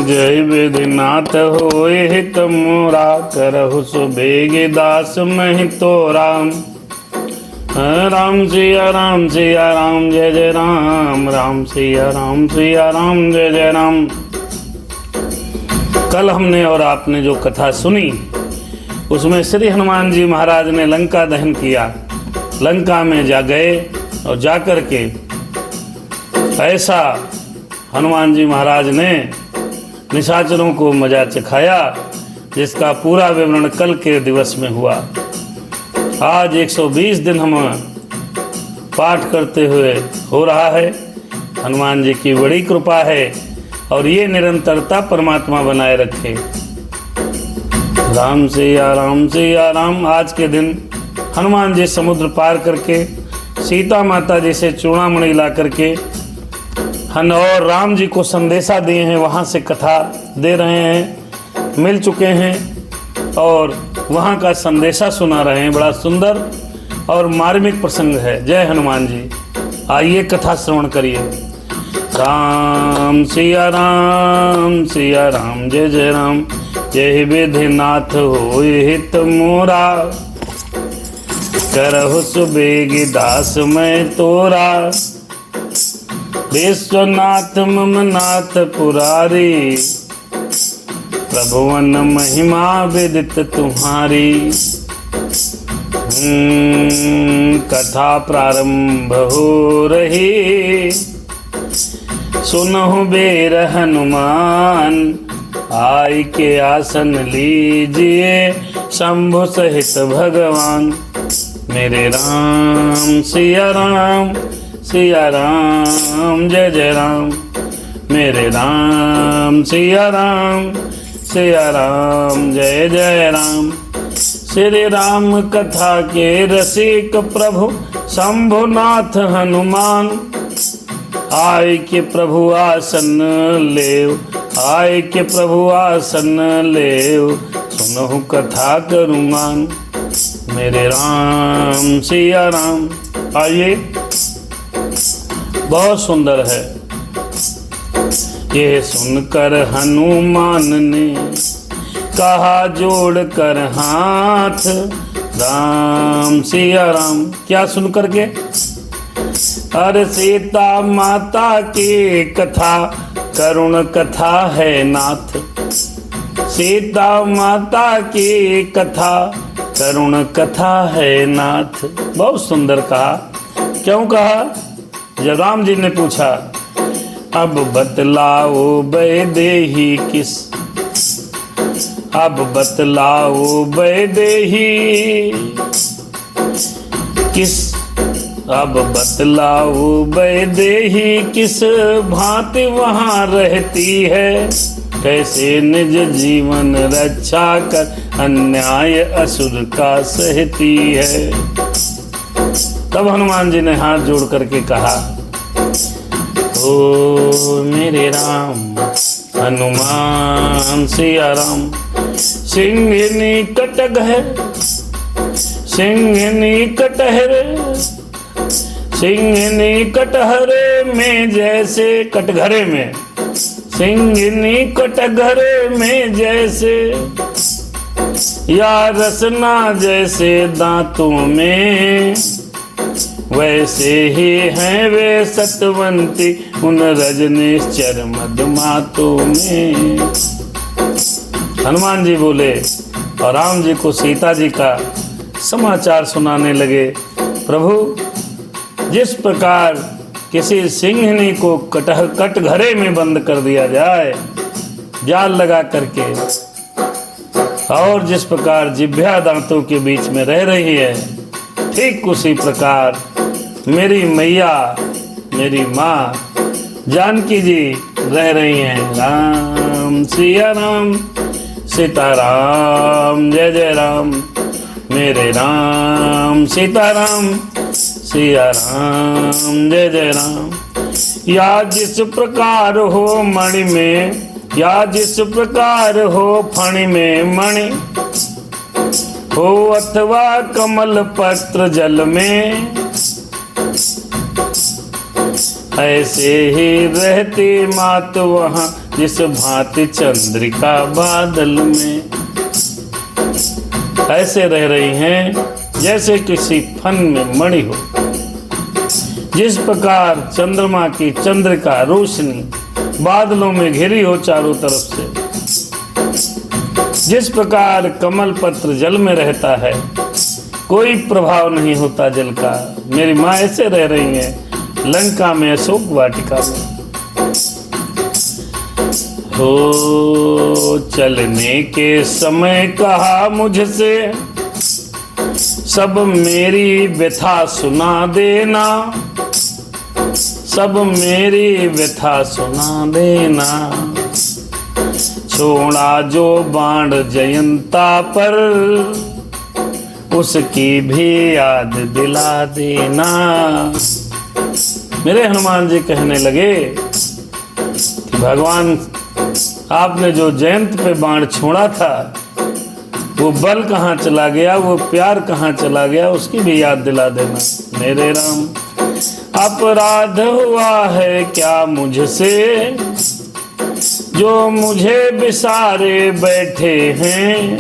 जय विधिनाथ होए हित मोरा, करहु सुबेगे दास महि तोरा। राम सिया राम सिया राम जय जय राम, राम सिया राम सिया राम जय जय राम। कल हमने और आपने जो कथा सुनी उसमें श्री हनुमान जी महाराज ने लंका दहन किया। लंका में जा गए और जाकर के ऐसा हनुमान जी महाराज ने निशाचरों को मजा चखाया, जिसका पूरा विवरण कल के दिवस में हुआ। आज 120 दिन हम पाठ करते हुए हो रहा है। हनुमान जी की बड़ी कृपा है और ये निरंतरता परमात्मा बनाए रखे। राम सिया राम सिया राम। आज के दिन हनुमान जी समुद्र पार करके सीता माता जी से चूड़ामणि ला करके और राम जी को संदेशा दिए हैं, वहाँ से कथा दे रहे हैं, मिल चुके हैं और वहाँ का संदेशा सुना रहे हैं। बड़ा सुंदर और मार्मिक प्रसंग है। जय हनुमान जी। आइए कथा श्रवण करिए। राम सिया राम जय जय राम। जय विधिनाथ होए हित मोरा, करहु सुबेगी दास मैं तोरा। विश्वनाथ मम नाथ पुरारी, प्रभुवन महिमा विदित तुम्हारी। कथा प्रारंभ हो रही, सुनहु बेर हनुमान। आय के आसन लीजिए शंभु सहित भगवान। मेरे राम सिया राम जय जय राम। मेरे राम सिया राम जय जय राम। श्री राम कथा के रसिक प्रभु शंभुनाथ हनुमान। आय के प्रभु आसन लेव, आय के प्रभु आसन लेव। सुनहु कथा करुमान। मेरे राम सिया राम। आइए, बहुत सुंदर है। ये सुनकर हनुमान ने कहा जोड़ कर हाथ। राम सिया राम। क्या सुन करके? अरे सीता माता की कथा करुण कथा है नाथ। सीता माता की कथा करुण कथा है नाथ। बहुत सुंदर कहा। क्यों कहा? जब राम जी ने पूछा, अब बतलाओ वैदेही किस, अब बतलाओ वैदेही किस, अब बतलाओ वैदेही किस भांति वहाँ रहती है। कैसे निज जीवन रक्षा कर अन्याय असुर का सहती है। तब हनुमान जी ने हाथ जोड़ करके कहा, ओ मेरे राम हनुमान सिया राम। सिंहिनी कटघरे, सिंहिनी कटहरे, सिंहिनी कटहरे में जैसे, कटघरे में, सिंहिनी कटघरे में जैसे, या रसना जैसे दांतों में, वैसे ही हैं वे सतवंती उन रजनीश्चर मधुमातों में। हनुमान जी बोले और राम जी को सीता जी का समाचार सुनाने लगे। प्रभु, जिस प्रकार किसी सिंहिनी को कटघरे में बंद कर दिया जाए जाल लगा करके, और जिस प्रकार जिह्वा दांतों के बीच में रह रही है, ठीक उसी प्रकार मेरी मैया, मेरी माँ जानकी जी रह रही हैं। राम सिया राम सीताराम जय जय राम। मेरे राम सीताराम सिया राम जय जय राम। या जिस प्रकार हो मणि में, या जिस प्रकार हो फणि में मणि, हो अथवा कमल पत्र जल में, ऐसे ही रहती मात वहाँ जिस भांति चंद्रिका बादल में। ऐसे रह रही हैं जैसे किसी फन में मणि हो। जिस प्रकार चंद्रमा की चंद्रिका रोशनी बादलों में घिरी हो चारों तरफ से, जिस प्रकार कमल पत्र जल में रहता है, कोई प्रभाव नहीं होता जल का। मेरी माँ ऐसे रह रही है लंका में, अशोक वाटिका में। हो चलने के समय कहा मुझसे, सब मेरी व्यथा सुना देना, सब मेरी व्यथा सुना देना। छोड़ा जो बाण जयंता पर, उसकी भी याद दिला देना। मेरे हनुमान जी कहने लगे कि भगवान आपने जो जयंत पे बाण छोड़ा था, वो बल कहाँ चला गया, वो प्यार कहाँ चला गया, उसकी भी याद दिला देना। मेरे राम अपराध हुआ है क्या मुझसे, जो मुझे बिसारे बैठे हैं।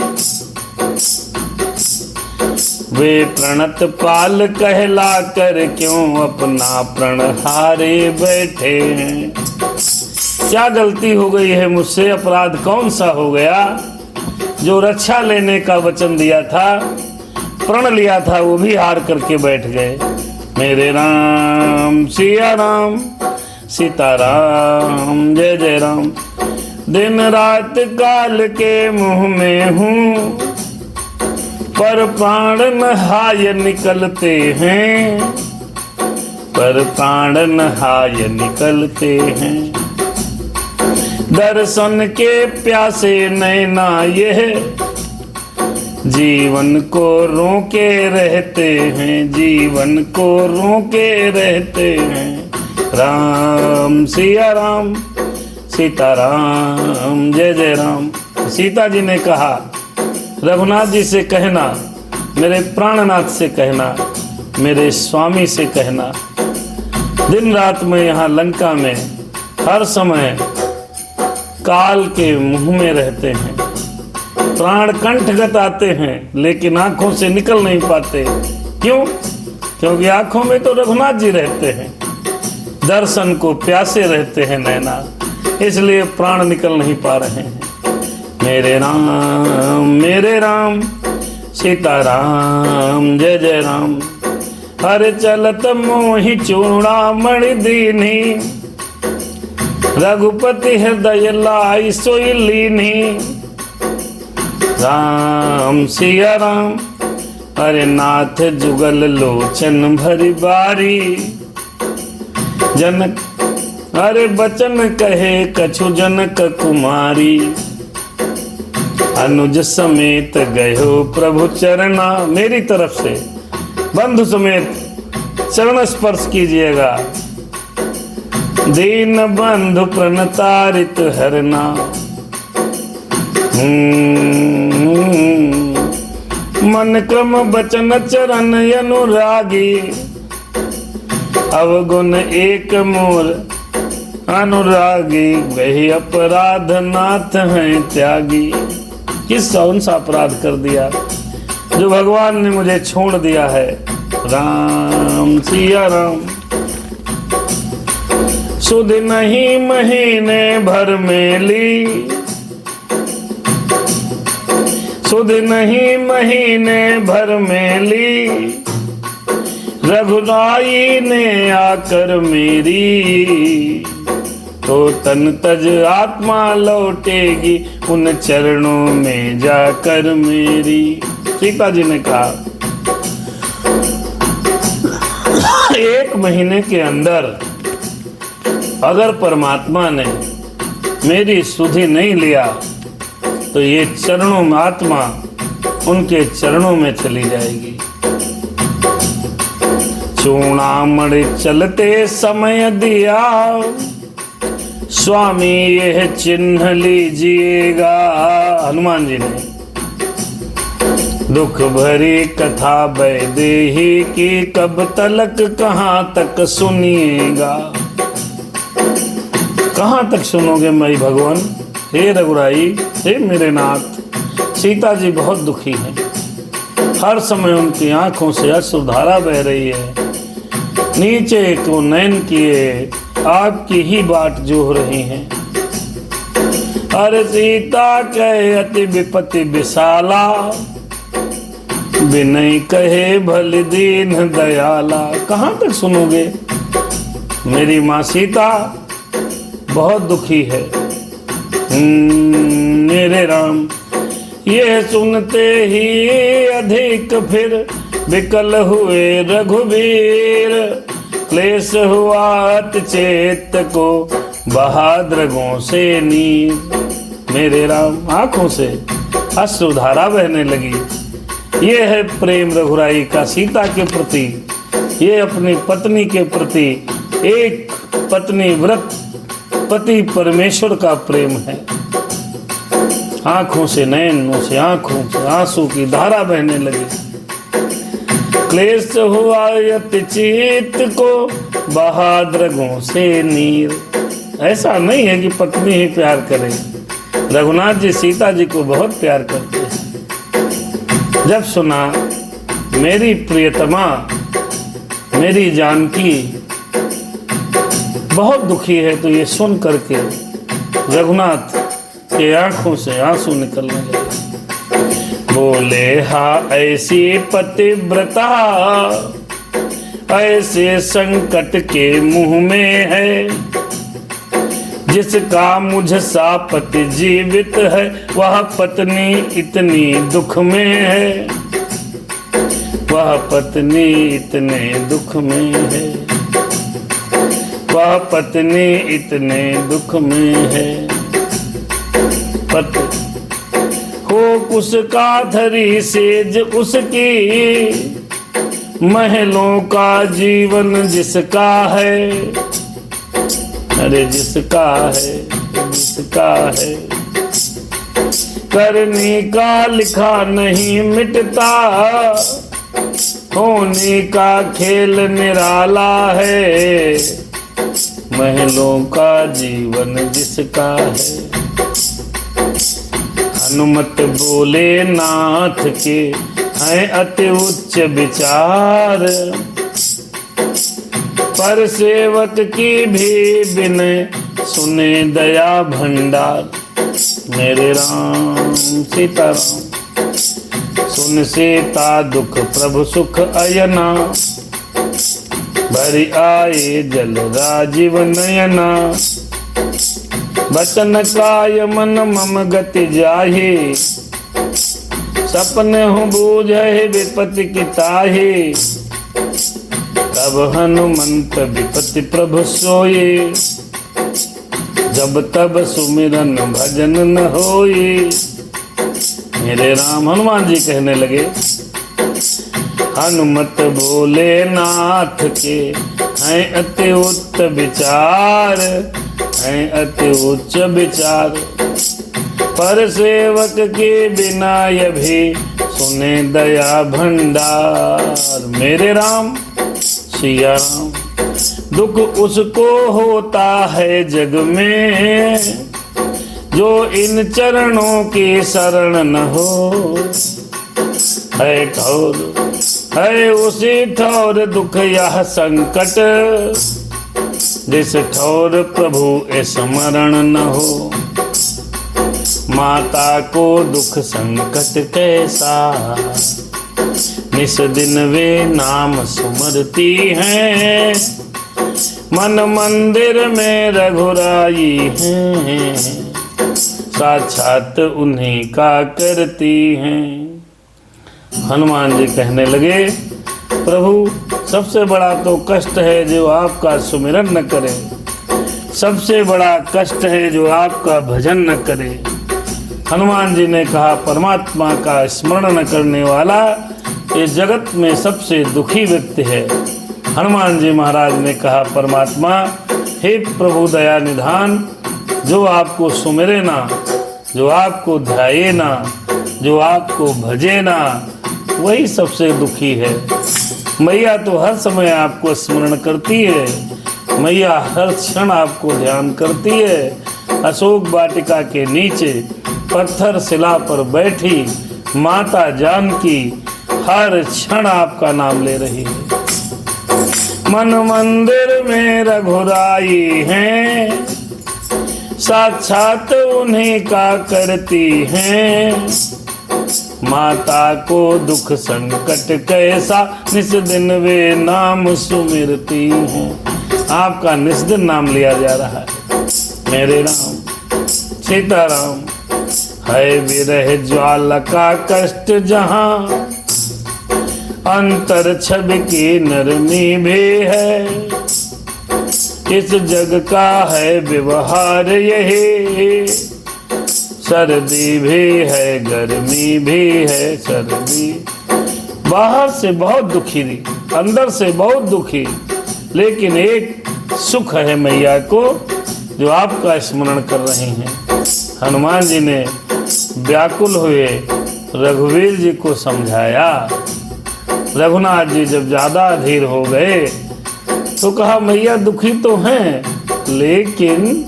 वे प्रणत पाल कहला कर क्यों अपना प्रण हारे बैठे हैं। क्या गलती हो गई है मुझसे, अपराध कौन सा हो गया, जो रक्षा लेने का वचन दिया था, प्रण लिया था, वो भी हार करके बैठ गए। मेरे राम सिया राम सीता राम जय जय राम। दिन रात काल के मुँह में हूँ, पर प्राण नहाय निकलते हैं, पर प्राण नहाय निकलते हैं। दर्शन के प्यासे नैना यह जीवन को रोके रहते हैं, जीवन को रोके रहते हैं। राम सिया राम सीता राम जय जय राम। सीता जी ने कहा रघुनाथ जी से कहना, मेरे प्राणनाथ से कहना, मेरे स्वामी से कहना, दिन रात में यहाँ लंका में हर समय काल के मुंह में रहते हैं, प्राण कंठगत आते हैं, लेकिन आंखों से निकल नहीं पाते। क्यों? क्योंकि आंखों में तो रघुनाथ जी रहते हैं, दर्शन को प्यासे रहते हैं नैना, इसलिए प्राण निकल नहीं पा रहे हैं। मेरे राम सीता राम जय जय राम। हर चलत मोहि चूड़ामणि दीनी, रघुपति हृदय लाई सोई लीनी। राम सिया राम अरे नाथ जुगल लोचन भरी बारी। जनक अरे बचन कहे कछु जनक कुमारी। अनुज समेत गयो प्रभु चरणा, मेरी तरफ से बंधु समेत चरण स्पर्श कीजिएगा। दीन बंधु प्रणतारित हरना। मन क्रम बचन चरण अनुरागी। अवगुण एक मोर अनुरागी। वही अपराध नाथ हैं त्यागी। किस कौन सा अपराध कर दिया जो भगवान ने मुझे छोड़ दिया है। राम सिया राम। सुध नहीं महीने भर में ली। सुध नहीं महीने भर में ली। रघुराई ने आकर मेरी। तो तन तज आत्मा लौटेगी उन चरणों में जाकर मेरी। सीता जी ने कहा 1 महीने के अंदर अगर परमात्मा ने मेरी सुधि नहीं लिया तो ये चरणों में आत्मा उनके चरणों में चली जाएगी। चूड़ामणि चलते समय दिया। स्वामी यह चिन्ह लीजिएगा। हनुमान जी ने दुख भरी कथा वैदेही की कब तलक कहाँ तक सुनिएगा। कहाँ तक सुनोगे मई भगवान? हे रघुराई, हे मेरे नाथ, सीता जी बहुत दुखी हैं। हर समय उनकी आंखों से अश्रुधारा बह रही है। नीचे को नयन किए आपकी ही बाट जोह रही हैं। अरे सीता कहे अति विपत्ति विशाला, बिनय कहे भल दीन दयाला। कहाँ तक सुनोगे? मेरी माँ सीता बहुत दुखी है। मेरे राम, ये सुनते ही अधिक फिर विकल हुए रघुवीर। क्लेश हुआ अति चेत को बहादुरों से नीर। मेरे राम, आंखों से अश्रुधारा बहने लगी। ये है प्रेम रघुराई का सीता के प्रति। ये अपनी पत्नी के प्रति एक पत्नी व्रत पति परमेश्वर का प्रेम है। आंखों से नयनों से आंखों से आंसू की धारा बहने लगी। क्लेश हुआ अति चित्त को बहादुरों से नीर। ऐसा नहीं है कि पत्नी ही प्यार करे। रघुनाथ जी सीता जी को बहुत प्यार करते हैं। जब सुना मेरी प्रियतमा मेरी जानकी बहुत दुखी है, तो ये सुन करके रघुनाथ के आंखों से आंसू निकलने लगे। बोले हाँ ऐसी पतिव्रता ऐसे संकट के मुंह में है, जिसका मुझ सा पति जीवित है वह पत्नी इतनी दुख में है। वह पत्नी इतने दुख में है। वह पत्नी इतने दुख में है। पति हो उसका धरी सेज उसकी, महलों का जीवन जिसका है। अरे जिसका है, जिसका है। करने का लिखा नहीं मिटता, होने का खेल निराला है। महलों का जीवन जिसका है। हनुमत बोले नाथ के हैं अति उच्च विचार, पर सेवक की भी बिनय सुने दया भंडार। मेरे राम सीताराम, सुन सीता दुख प्रभु सुख अयना, भरि आए जल राजीव नयना। बचन काय मन मम गति जाहि, सपन हूँ बूझे विपत्ति की ताहि। तब हनुमंत विपत्ति प्रभु सोये, जब तब सुमिरन भजन न होई। मेरे राम, हनुमान जी कहने लगे हनुमत बोले नाथ के हैं अति उच्च विचार, हैं अति उच्च विचार। पर सेवक के बिना ये भी सुने दया भंडार। मेरे राम सिया राम, दुख उसको होता है जग में, जो इन चरणों की शरण न हो। है ठौर है उसी ठौर दुख यह संकट, जिस ठौर प्रभु स्मरण न हो। माता को दुख संकट कैसा, निस दिन वे नाम सुमरती हैं। मन मंदिर में रघुराई हैं, साक्षात उन्हीं का करती हैं। हनुमान जी कहने लगे प्रभु, सबसे बड़ा तो कष्ट है जो आपका सुमिरन न करे। सबसे बड़ा कष्ट है जो आपका भजन न करे। हनुमान जी ने कहा परमात्मा का स्मरण न करने वाला इस जगत में सबसे दुखी व्यक्ति है। हनुमान जी महाराज ने कहा परमात्मा, हे प्रभु दया निधान, जो आपको सुमिरे ना, जो आपको ध्याये ना, जो आपको भजे ना, वही सबसे दुखी है। मैया तो हर समय आपको स्मरण करती है, मैया हर क्षण आपको ध्यान करती है। अशोक वाटिका के नीचे पत्थर शिला पर बैठी माता जानकी हर क्षण आपका नाम ले रही है। मन मंदिर में रघुराई हैं, साक्षात उन्हीं का करती हैं। माता को दुख संकट कैसा, निस दिन वे नाम सुमिरती हैं। आपका निस दिन नाम लिया जा रहा है। मेरे राम सीताराम, है विरह ज्वाला का कष्ट जहां, अंतर छब की नरमी भी है। इस जग का है व्यवहार यही, सर्दी भी है गर्मी भी है। सर्दी बाहर से बहुत दुखी थी, अंदर से बहुत दुखी, लेकिन एक सुख है मैया को जो आपका स्मरण कर रहे हैं। हनुमान जी ने व्याकुल हुए रघुवीर जी को समझाया। रघुनाथ जी जब ज्यादा अधीर हो गए तो कहा मैया दुखी तो हैं, लेकिन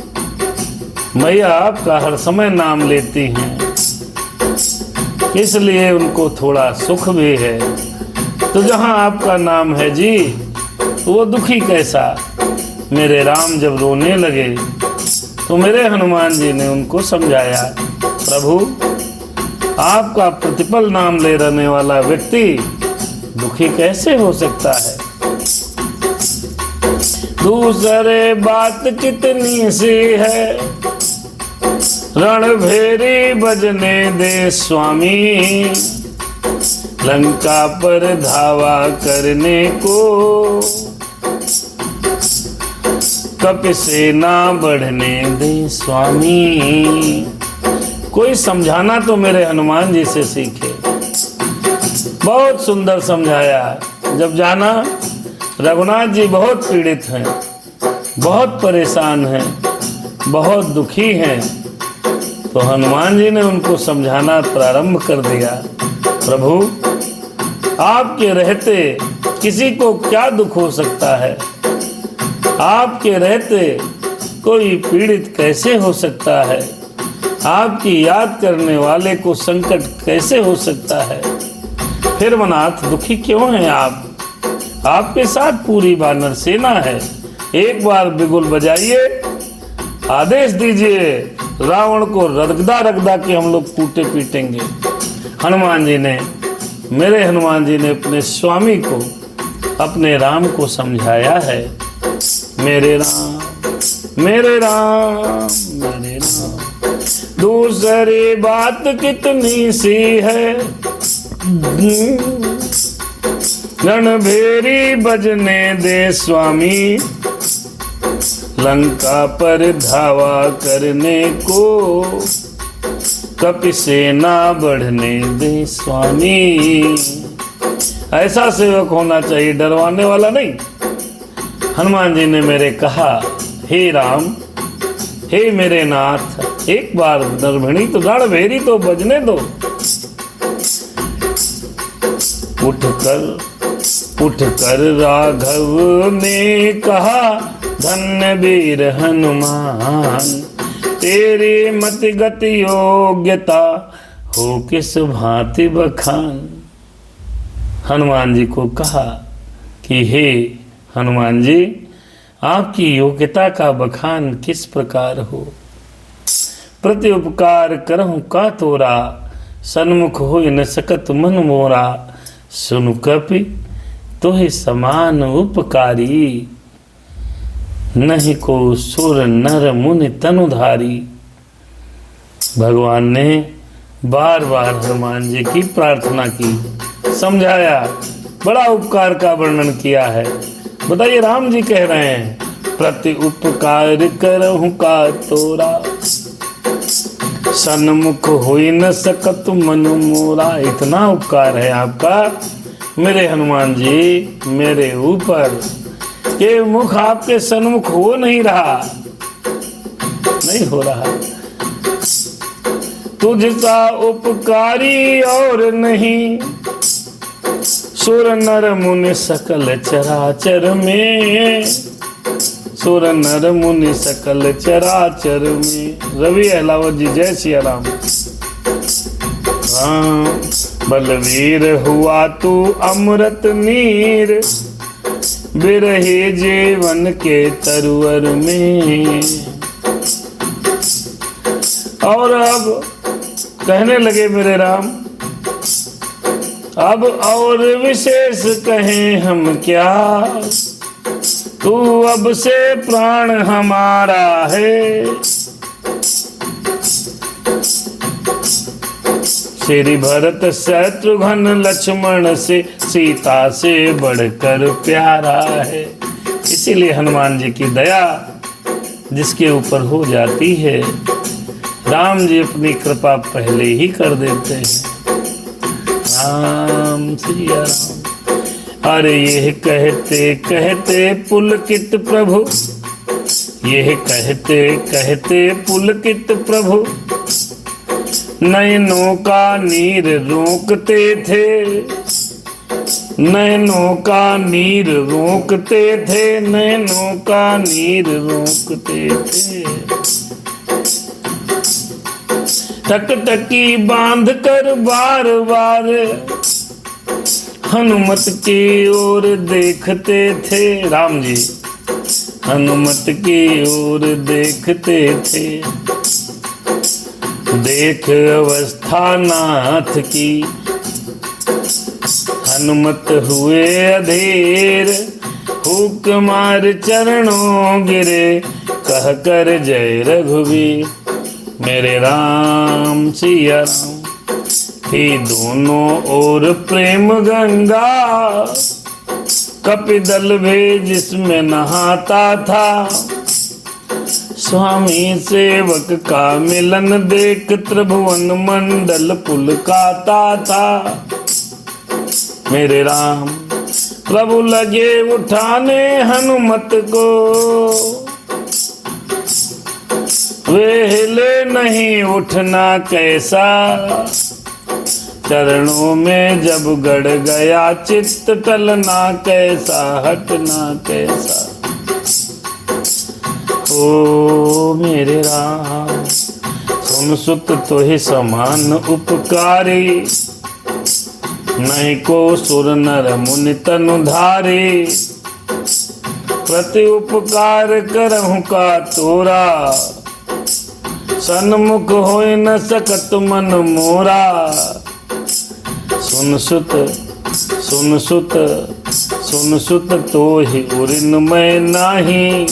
मैया आपका हर समय नाम लेती हैं, इसलिए उनको थोड़ा सुख भी है। तो जहां आपका नाम है जी, तो वो दुखी कैसा। मेरे राम जब रोने लगे तो मेरे हनुमान जी ने उनको समझाया, प्रभु आपका प्रतिपल नाम ले रहने वाला व्यक्ति दुखी कैसे हो सकता है। दूसरे बात कितनी सी है, रणभेरी बजने दे स्वामी, लंका पर धावा करने को, कपि सेना बढ़ने दे स्वामी। कोई समझाना तो मेरे हनुमान जी से सीखे। बहुत सुंदर समझाया। जब जाना रघुनाथ जी बहुत पीड़ित हैं, बहुत परेशान हैं, बहुत दुखी हैं, तो हनुमान जी ने उनको समझाना प्रारंभ कर दिया। प्रभु आपके रहते किसी को क्या दुख हो सकता है, आपके रहते कोई पीड़ित कैसे हो सकता है, आपकी याद करने वाले को संकट कैसे हो सकता है। फिर मनाथ दुखी क्यों हैं आप, आपके साथ पूरी वानर सेना है। एक बार बिगुल बजाइए, आदेश दीजिए, रावण को रगदा रगदा के हम लोग कूटे पीटेंगे। हनुमान जी ने, मेरे हनुमान जी ने अपने स्वामी को, अपने राम को समझाया है। मेरे राम मेरे राम मेरे राम, दूसरी बात कितनी सी है, रणभेरी बजने दे स्वामी, लंका पर धावा करने को, कपि सेना बढ़ने दे स्वामी। ऐसा सेवक होना चाहिए, डरवाने वाला नहीं। हनुमान जी ने मेरे कहा, हे राम हे मेरे नाथ, एक बार रणभेरी तो रणभेरी तो बजने दो। उठकर राघव ने कहा, धन्य वीर हनुमान, तेरी मति गति योग्यता हो किस भांति बखान। हनुमान जी को कहा कि हे हनुमान जी, आपकी योग्यता का बखान किस प्रकार हो। प्रति उपकार करहु का तोरा, सन्मुख होई न सकत मन मोरा, सुनु कपि तोहि समान उपकारी, नहीं को सुर नर मुनि तनुधारी। भगवान ने बार बार हनुमान जी की प्रार्थना की, समझाया, बड़ा उपकार का वर्णन किया है। बताइए, राम जी कह रहे हैं, प्रति उपकार करहु का तोरा, सन्मुख होई न सकत मन मोरा। इतना उपकार है आपका मेरे हनुमान जी मेरे ऊपर, के मुख आपके सन्मुख हो नहीं रहा, नहीं हो रहा। तुझसा उपकारी और नहीं, सुर नर मुनि सकल चराचर में, सुर नर मुनि सकल चराचर में। रवि अहलावत जी, जय सिया राम। राम बलवीर हुआ तू अमृत नीर, बिरहे जीवन के तरुवर में। और अब कहने लगे मेरे राम, अब और विशेष कहें हम क्या, तू अब से प्राण हमारा है। श्री भरत शत्रुघ्न लक्ष्मण से सीता से बढ़कर प्यारा है। इसीलिए हनुमान जी की दया जिसके ऊपर हो जाती है, राम जी अपनी कृपा पहले ही कर देते हैं। राम सिया राम। अरे यह कहते कहते पुलकित प्रभु, यह कहते कहते पुलकित प्रभु, नयनों का नीर रोकते थे, नयनों का नीर रोकते थे, नयनों का नीर रोकते थे। टकटकी बांध कर बार बार हनुमत की ओर देखते थे। राम जी हनुमत की ओर देखते थे। देख अवस्था नाथ की, हनुमत हुए अधीर, हुक मार चरणों गिरे, कह कर जय रघुवीर। मेरे राम सिया राम। थी दोनों ओर प्रेम गंगा, कपिदल भी जिसमें नहाता था। स्वामी सेवक का मिलन देख त्रिभुवन मंडल पुलकाता था। मेरे राम प्रभु लगे उठाने हनुमत को, वे हिले नहीं उठना कैसा। चरणों में जब गड़ गया चित्त, टलना कैसा हटना कैसा। ओ मेरे राम सुन सुत तो ही समान उपकारी, नहीं को सुर नर मुनि तनुधारी। प्रति उपकार करहु का तोरा, सन्मुख होय न सकत मन मोरा। सुन सुत सुन सुत सुन सुत तो ही उरिन मैं नाही,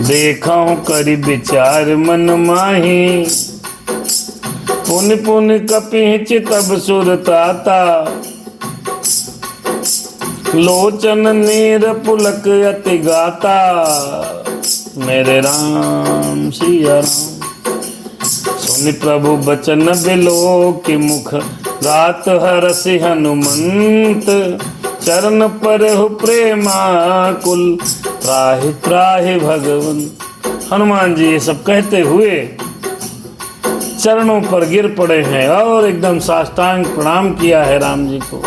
देखा करी विचार मन माही। पुन पुन कपिच तब सुरताता, लोचन नीर पुलक अति गाता। मेरे राम सिया राम। सुनि प्रभु बचन बिलो के मुख, गात हरसि हनुमंत। चरण पर हो प्रेमा कुल, त्राहि त्राहि भगवन। हनुमान जी ये सब कहते हुए चरणों पर गिर पड़े हैं और एकदम साष्टांग प्रणाम किया है राम जी को।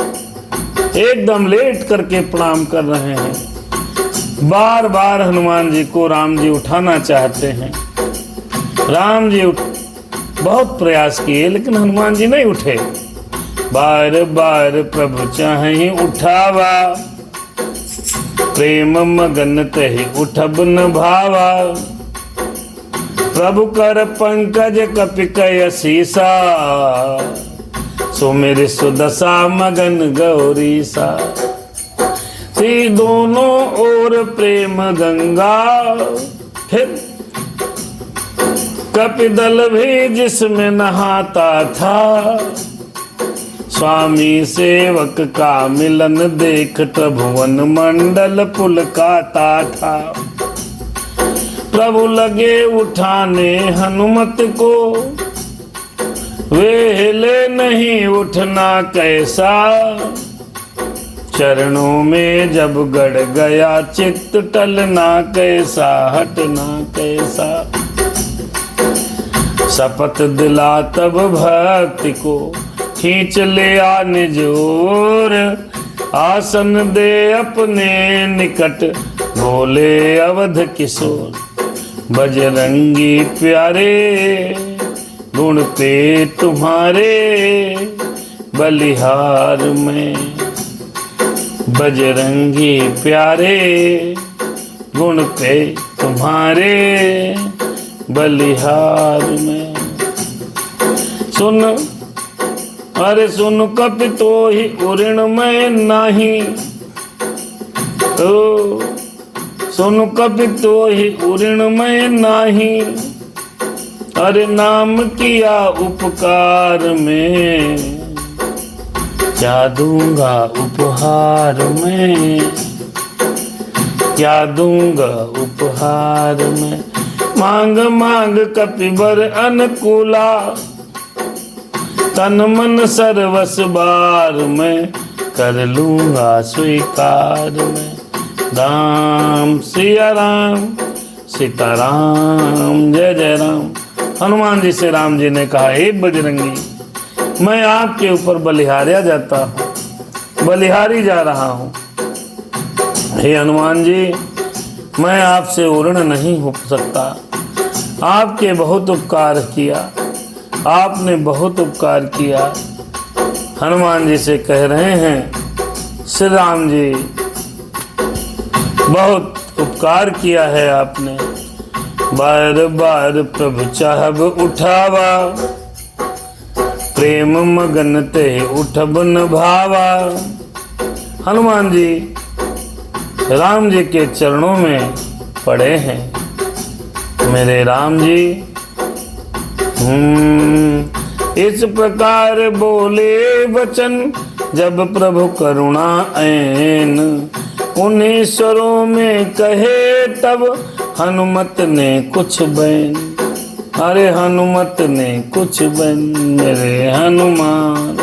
एकदम लेट करके प्रणाम कर रहे हैं। बार बार हनुमान जी को राम जी उठाना चाहते हैं। राम जी बहुत प्रयास किए लेकिन हनुमान जी नहीं उठे। बार बार प्रभु चाहे उठावा, प्रेम मगन तहि उठब न भावा। प्रभु कर पंकज कपि कय सीसा, सुमिर सुदशा मगन गौरीसा। थी दोनों ओर प्रेम गंगा, फिर कपिदल भी जिसमें नहाता था। स्वामी सेवक का मिलन देख त्रिभुवन मंडल पुलकाता था। प्रभु लगे उठाने हनुमत को, वे हिले नहीं उठना कैसा। चरणों में जब गड़ गया चित्त, टलना कैसा हटना कैसा। शपथ दिला तब भक्ति को, खींच ले आ निज ओर। आसन दे अपने निकट, बोले अवध किशोर। बजरंगी प्यारे गुण पे तुम्हारे, बलिहार में। बजरंगी प्यारे गुण पे तुम्हारे, बलिहार में। सुन अरे सुन कपि तो ही उऋण में नाही, ओ सुन कपि तो ही उऋण में नाही। अरे नाम किया उपकार में, क्या दूंगा उपहार में, क्या दूंगा उपहार में। मांग मांग कपिवर अनुकूला, तन मन सर्वस बार में, कर लूंगा स्वीकार में। राम सिया राम, सीताराम जय जय राम। हनुमान जी से राम जी ने कहा, हे बजरंगी, मैं आपके ऊपर बलिहारिया जाता हूँ, बलिहारी जा रहा हूँ। हे हनुमान जी, मैं आपसे उऋण नहीं हो सकता। आपके बहुत उपकार किया, आपने बहुत उपकार किया। हनुमान जी से कह रहे हैं, श्री राम जी बहुत उपकार किया है आपने। बार बार प्रभु चाहब उठावा, प्रेम मगन ते उठब न भावा। हनुमान जी राम जी के चरणों में पड़े हैं। मेरे राम जी इस प्रकार बोले वचन, जब प्रभु करुणा ऐन। उन्हीं स्वरों में कहे तब, हनुमत ने कुछ बैन। अरे हनुमत ने कुछ बैन, मेरे हनुमान।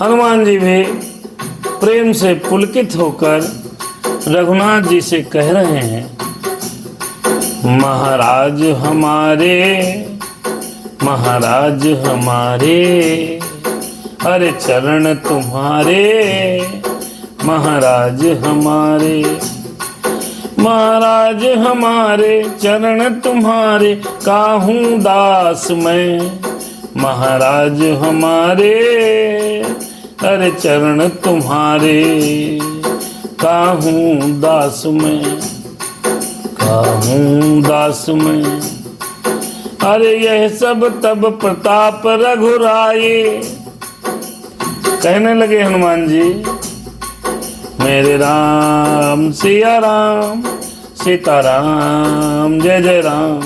हनुमान जी भी प्रेम से पुलकित होकर रघुनाथ जी से कह रहे हैं, महाराज हमारे, महाराज हमारे, अरे चरण तुम्हारे, महाराज हमारे। महाराज हमारे चरण तुम्हारे, काहूँ दास मैं। महाराज हमारे, अरे चरण तुम्हारे, काहूँ दास मैं, काहूँ दास मैं। अरे यह सब तब प्रताप रघुराए। कहने लगे हनुमान जी, मेरे राम सिया राम, सीताराम जय जय राम।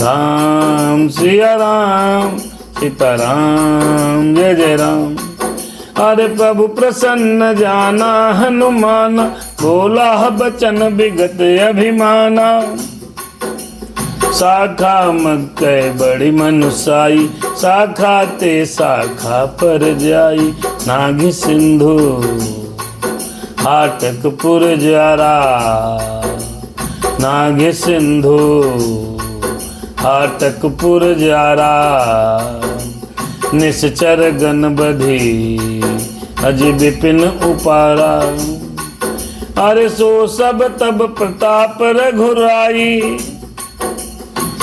राम सिया राम, सीताराम जय जय राम। अरे प्रभु प्रसन्न जाना हनुमान, बोला बचन विगत अभिमाना। शाखा मक्के बड़ी मनुसाई, शाखा ते शाखा पर जाई। नाग सिंधु हाटकपुर जारा, नाग सिंधु हाटकपुर जारा। निश्चर गण बधी अज विपिन उपारा। अरे सो सब तब प्रताप रघुराई,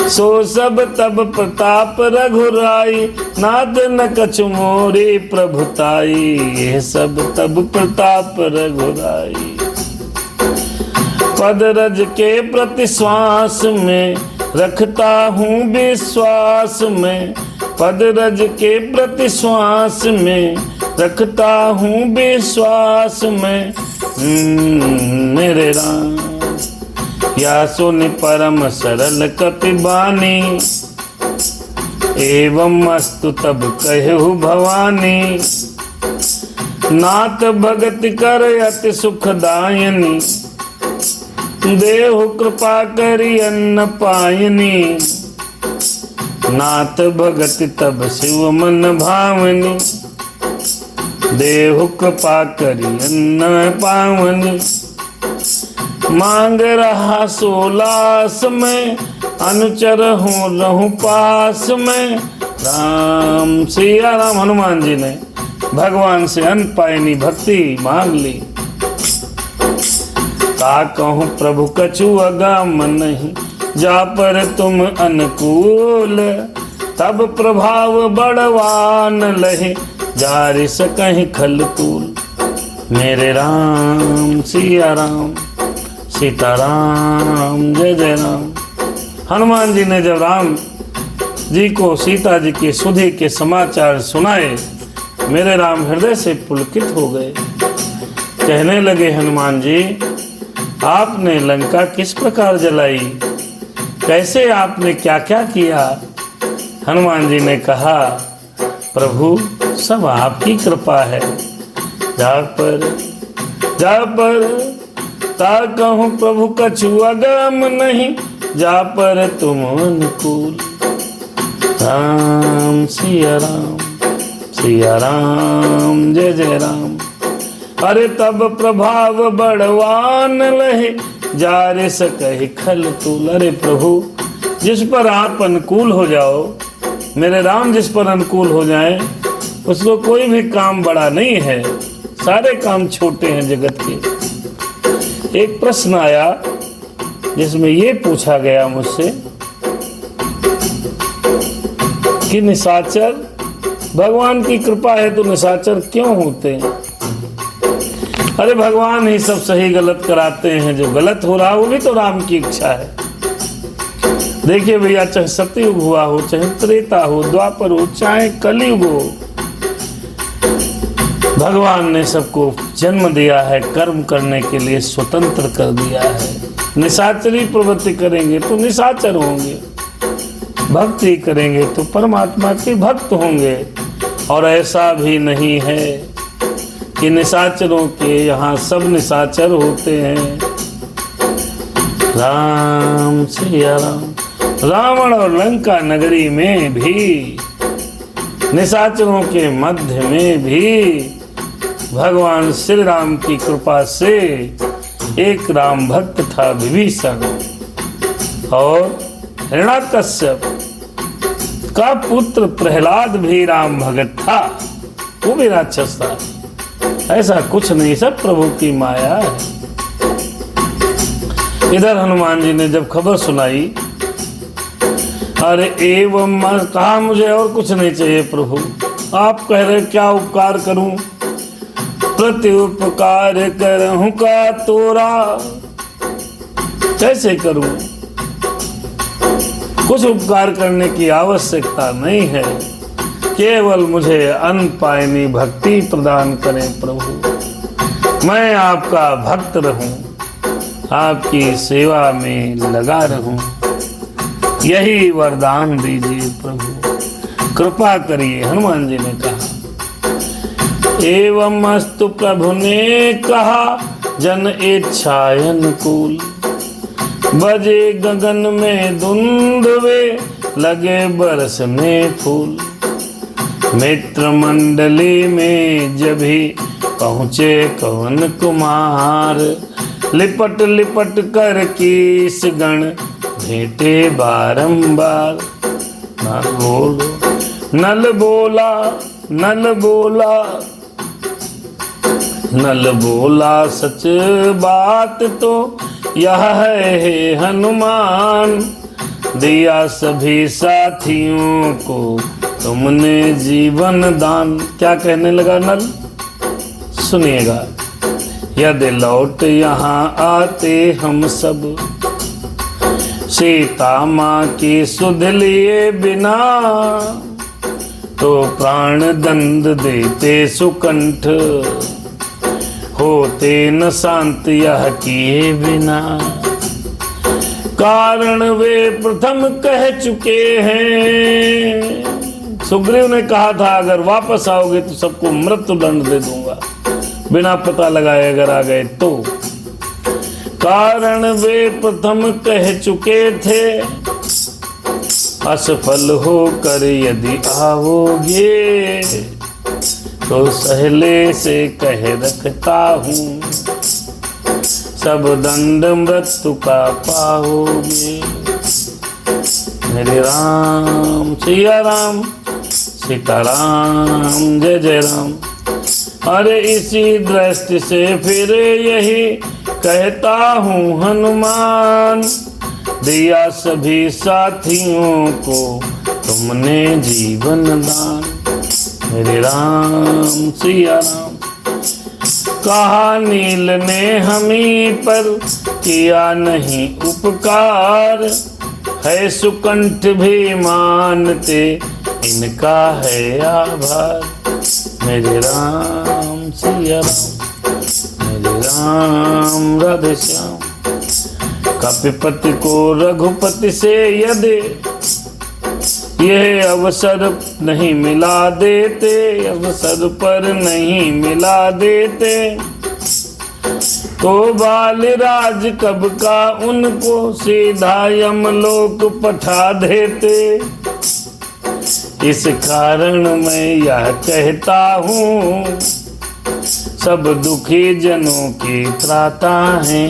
सो सब तब प्रताप रघुराई। नाद न कछु मोरी प्रभुताई, ये सब तब प्रताप रघुराई। पद रज के प्रति श्वास में, रखता हूँ विश्वास में। पद रज के प्रति श्वास में, रखता हूँ विश्वास में। मेरे राम या सुनि परम सरल कपि बानी, एवं अस्तु तब कहु भवानी। नाथ भगति कर अति सुखदायनी, देहु कृपा करि अन्न पायनी। नाथ भगति तब शिव मन भावनी, देहु कृपा करि अन्न पावनी। मांग रहा सोलास में, अनुचर हूँ रहूं पास में। राम सिया राम। हनुमान जी ने भगवान से अन पायनी भक्ति मांग ली। का कहूँ प्रभु कछु अगम नहीं, जा पर तुम अनुकूल, तब प्रभाव बड़वान लहे, जारि सकहि खल तूल। मेरे राम सिया राम, सीता राम जय जय राम। हनुमान जी ने जब राम जी को सीता जी के सुधे के समाचार सुनाए, मेरे राम हृदय से पुलकित हो गए। कहने लगे, हनुमान जी आपने लंका किस प्रकार जलाई, कैसे आपने क्या क्या किया। हनुमान जी ने कहा, प्रभु सब आपकी कृपा है। जा पर ता कहूँ प्रभु कछु अगम नहीं, जा पर तुम अनुकूल। राम सिया राम, सिया राम जय जय राम। अरे तब प्रभाव बड़वान लहे, जारे सकहि खल तूल। अरे प्रभु जिस पर आप अनुकूल हो जाओ, मेरे राम जिस पर अनुकूल हो जाए, उसको कोई भी काम बड़ा नहीं है, सारे काम छोटे हैं जगत के। एक प्रश्न आया जिसमें ये पूछा गया मुझसे कि निशाचर, भगवान की कृपा है तो निशाचर क्यों होते हैं। अरे भगवान ही सब सही गलत कराते हैं, जो गलत हो रहा है वो भी तो राम की इच्छा है। देखिए भैया, चाहे सतयुग हुआ हो, चाहे त्रेता हो, द्वापर हो, चाहे कलयुग हो, भगवान ने सबको जन्म दिया है, कर्म करने के लिए स्वतंत्र कर दिया है। निशाचरी प्रवृत्ति करेंगे तो निशाचर होंगे, भक्ति करेंगे तो परमात्मा के भक्त होंगे। और ऐसा भी नहीं है कि निशाचरों के यहाँ सब निशाचर होते हैं। राम सिया राम। रावण और लंका नगरी में भी, निशाचरों के मध्य में भी भगवान श्री राम की कृपा से एक राम भक्त था, विभीषण। और हिरण्याकश्यप का पुत्र प्रहलाद भी राम भगत था, वो भी राक्षस था। ऐसा कुछ नहीं, सब प्रभु की माया है। इधर हनुमान जी ने जब खबर सुनाई, अरे एवं कहा, मुझे और कुछ नहीं चाहिए प्रभु, आप कह रहे क्या उपकार करूं। प्रति उपकार करहूं का तोरा, कैसे करूं। कुछ उपकार करने की आवश्यकता नहीं है, केवल मुझे अनपायनी भक्ति प्रदान करें प्रभु। मैं आपका भक्त रहूं, आपकी सेवा में लगा रहूं, यही वरदान दीजिए प्रभु, कृपा करिए। हनुमान जी ने कहा। एवं अस्तु प्रभु ने कहा, जन इच्छा अनुकूल। बजे गगन में धुंधवे, लगे बरसने फूल। मित्र मंडली में जब भी पहुँचे कवन कुमार, लिपट लिपट कर कीस गण भेटे बारंबार। नल बोला नल बोला नल बोला, सच बात तो यह है हनुमान। दिया सभी साथियों को तुमने जीवन दान। क्या कहने लगा नल, सुनिएगा। यदि लौट यहाँ आते हम सब, सीता माँ की सुध लिए बिना, तो प्राण दंड देते सुकंठ, होते न शांत यह किए बिना। कारण वे प्रथम कह चुके हैं। सुग्रीव ने कहा था, अगर वापस आओगे तो सबको मृत्यु दंड दे दूंगा, बिना पता लगाए अगर आ गए तो। कारण वे प्रथम कह चुके थे, असफल होकर यदि आओगे, तो सहले से कह रखता हूँ, सब दंड मृत्यु का पाओगे। मेरे राम सिया राम, सीता राम जय जय राम। अरे इसी दृष्टि से फिर यही कहता हूँ हनुमान, दिया सभी साथियों को तुमने जीवन दान। मेरे राम सिया राम। कहा नील ने हमी पर किया नहीं उपकार, है सुकंठ भी मानते इनका है आभार। मेरे राम सिया राम, मेरे राम राधे श्याम। कपिपति को रघुपति से यदि यह अवसर नहीं मिला देते, अवसर पर नहीं मिला देते, तो बालराज कब का उनको सीधा यमलोक पठा देते। इस कारण मैं यह कहता हूँ, सब दुखी जनों की त्राता है,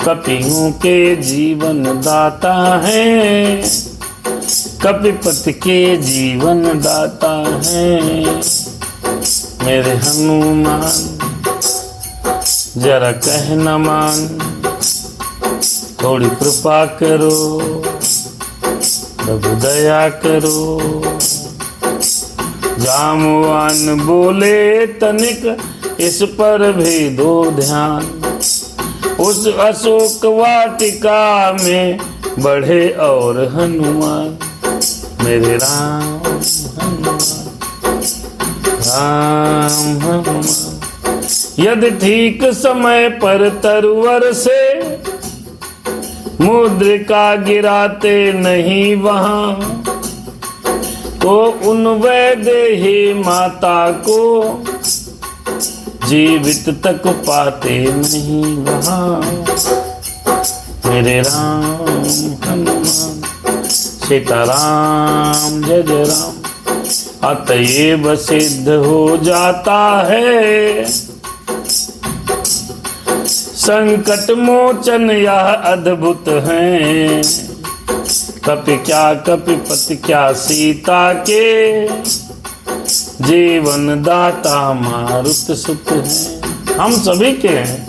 कपियों के जीवन दाता है, कपिपति के जीवन दाता है। मेरे हनुमान जरा कहना मान, थोड़ी कृपा करो, प्रभु दया करो। जामवान बोले तनिक इस पर भी दो ध्यान, उस अशोक वाटिका में बढ़े और हनुमान। मेरे राम हनुमान, राम हनुमान। यदि ठीक समय पर तरवर से मुद्रिका गिराते नहीं वहां, तो उन वैदेही माता को जीवित तक पाते नहीं वहां। मेरे राम हनुमान, सीताराम जय जय राम। अतएव सिद्ध हो जाता है संकट मोचन, यह अद्भुत है। कपि क्या कपिपति क्या सीता के, जीवन दाता मारुत सुत है। हम सभी के हैं।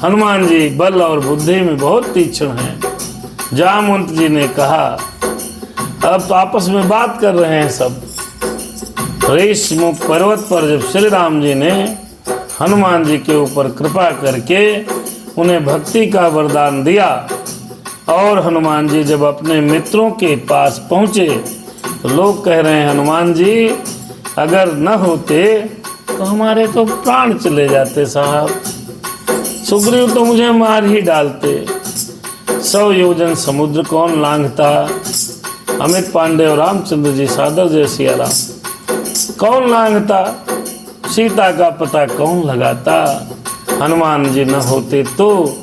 हनुमान जी बल और बुद्धि में बहुत तीक्ष्ण हैं। जामवंत जी ने कहा, अब तो आपस में बात कर रहे हैं सब। ऋषमुख पर्वत पर जब श्री राम जी ने हनुमान जी के ऊपर कृपा करके उन्हें भक्ति का वरदान दिया, और हनुमान जी जब अपने मित्रों के पास पहुंचे तो लोग कह रहे हैं, हनुमान जी अगर न होते तो हमारे तो प्राण चले जाते साहब, सुग्रीव तो मुझे मार ही डालते। 100 योजन समुद्र कौन लांघता। अमित पांडे और रामचंद्र जी सादर जय सिया राम। कौन लांघता, सीता का पता कौन लगाता। हनुमान जी न होते तो,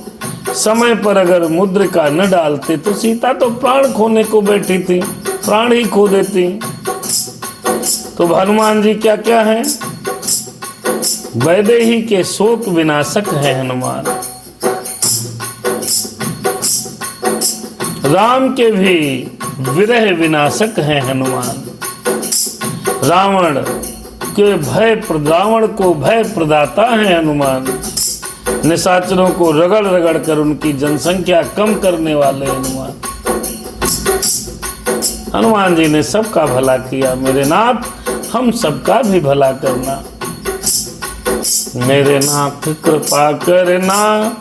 समय पर अगर मुद्रिका न डालते तो सीता तो प्राण खोने को बैठी थी, प्राण ही खो देती। तो हनुमान जी क्या क्या हैं, वैदेही के शोक विनाशक है हनुमान। राम के भी विरह विनाशक है हनुमान। रावण को भय प्रदाता है हनुमान। निशाचरों को रगड़ रगड़ कर उनकी जनसंख्या कम करने वाले हनुमान। हनुमान जी ने सबका भला किया। मेरे नाथ हम सबका भी भला करना। मेरे नाथ कृपा करना,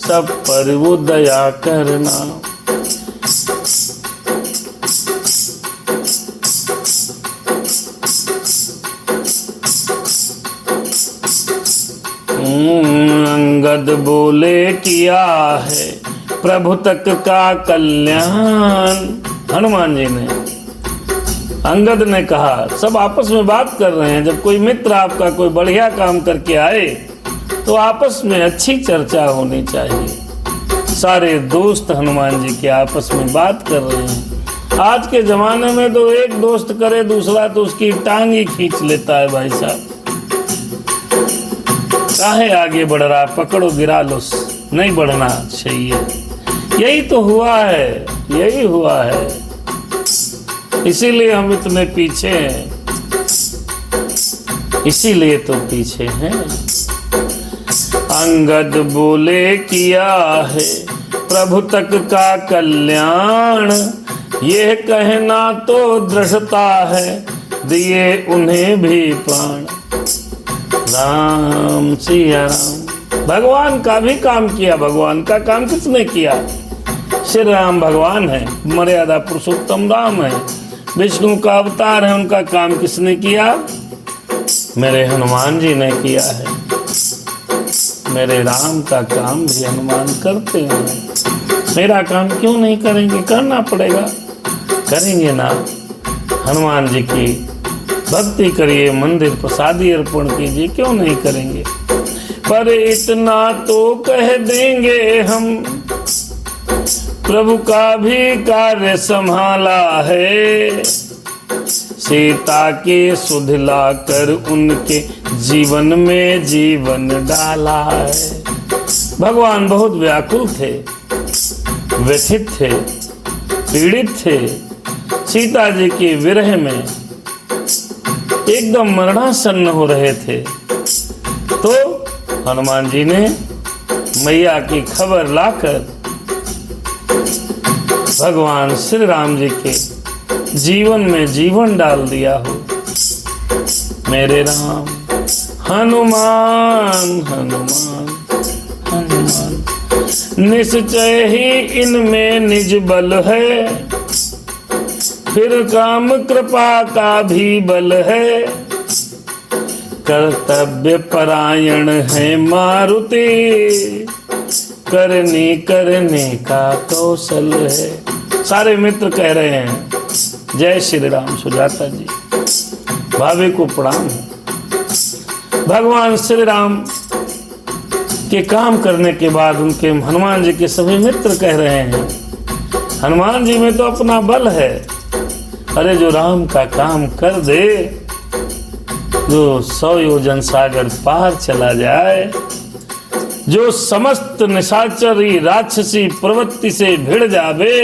सब पर वो दया करना। अंगद बोले किया है प्रभु तक का कल्याण। हनुमान जी ने, अंगद ने कहा, सब आपस में बात कर रहे हैं। जब कोई मित्र आपका कोई बढ़िया काम करके आए तो आपस में अच्छी चर्चा होनी चाहिए। सारे दोस्त हनुमान जी के आपस में बात कर रहे हैं। आज के जमाने में तो एक दोस्त करे, दूसरा तो उसकी टांग ही खींच लेता है। भाई साहब काहे आगे बढ़ रहा, पकड़ो गिरा लो, नहीं बढ़ना चाहिए। यही तो हुआ है, यही हुआ है, इसीलिए हम इतने पीछे हैं। इसीलिए तो पीछे हैं। अंगद बोले किया है प्रभु तक का कल्याण, यह कहना तो दृढ़ता है दिए उन्हें भी प्राण। राम सिया राम। भगवान का भी काम किया। भगवान का काम किसने किया? श्री राम भगवान है, मर्यादा पुरुषोत्तम राम है, विष्णु का अवतार है। उनका काम किसने किया? मेरे हनुमान जी ने किया है। मेरे राम का काम भी हनुमान करते हैं। मेरा काम क्यों नहीं करेंगे? करना पड़ेगा, करेंगे ना। हनुमान जी की भक्ति करिए, मंदिर प्रसादी अर्पण कीजिए, क्यों नहीं करेंगे? पर इतना तो कह देंगे हम, प्रभु का भी कार्य संभाला है, सीता के सुधला कर उनके जीवन में जीवन डाला है। भगवान बहुत व्याकुल थे, व्यथित थे, पीड़ित थे। सीता जी के विरह में एकदम मरणासन्न हो रहे थे, तो हनुमान जी ने मैया की खबर लाकर भगवान श्री राम जी के जीवन में जीवन डाल दिया हो। मेरे राम हनुमान हनुमान हनुमान, निश्चय ही इनमें निज बल है, फिर काम कृपा का भी बल है। कर्तव्य परायण है मारुति, करने करने का कौशल है। सारे मित्र कह रहे हैं जय श्री राम। सुजाता जी भाभी को प्रणाम। भगवान श्री राम के काम करने के बाद उनके हनुमान जी के सभी मित्र कह रहे हैं हनुमान जी में तो अपना बल है। अरे जो राम का काम कर दे, जो 100 योजन सागर पार चला जाए, जो समस्त निशाचरी राक्षसी प्रवृत्ति से भिड़ जावे,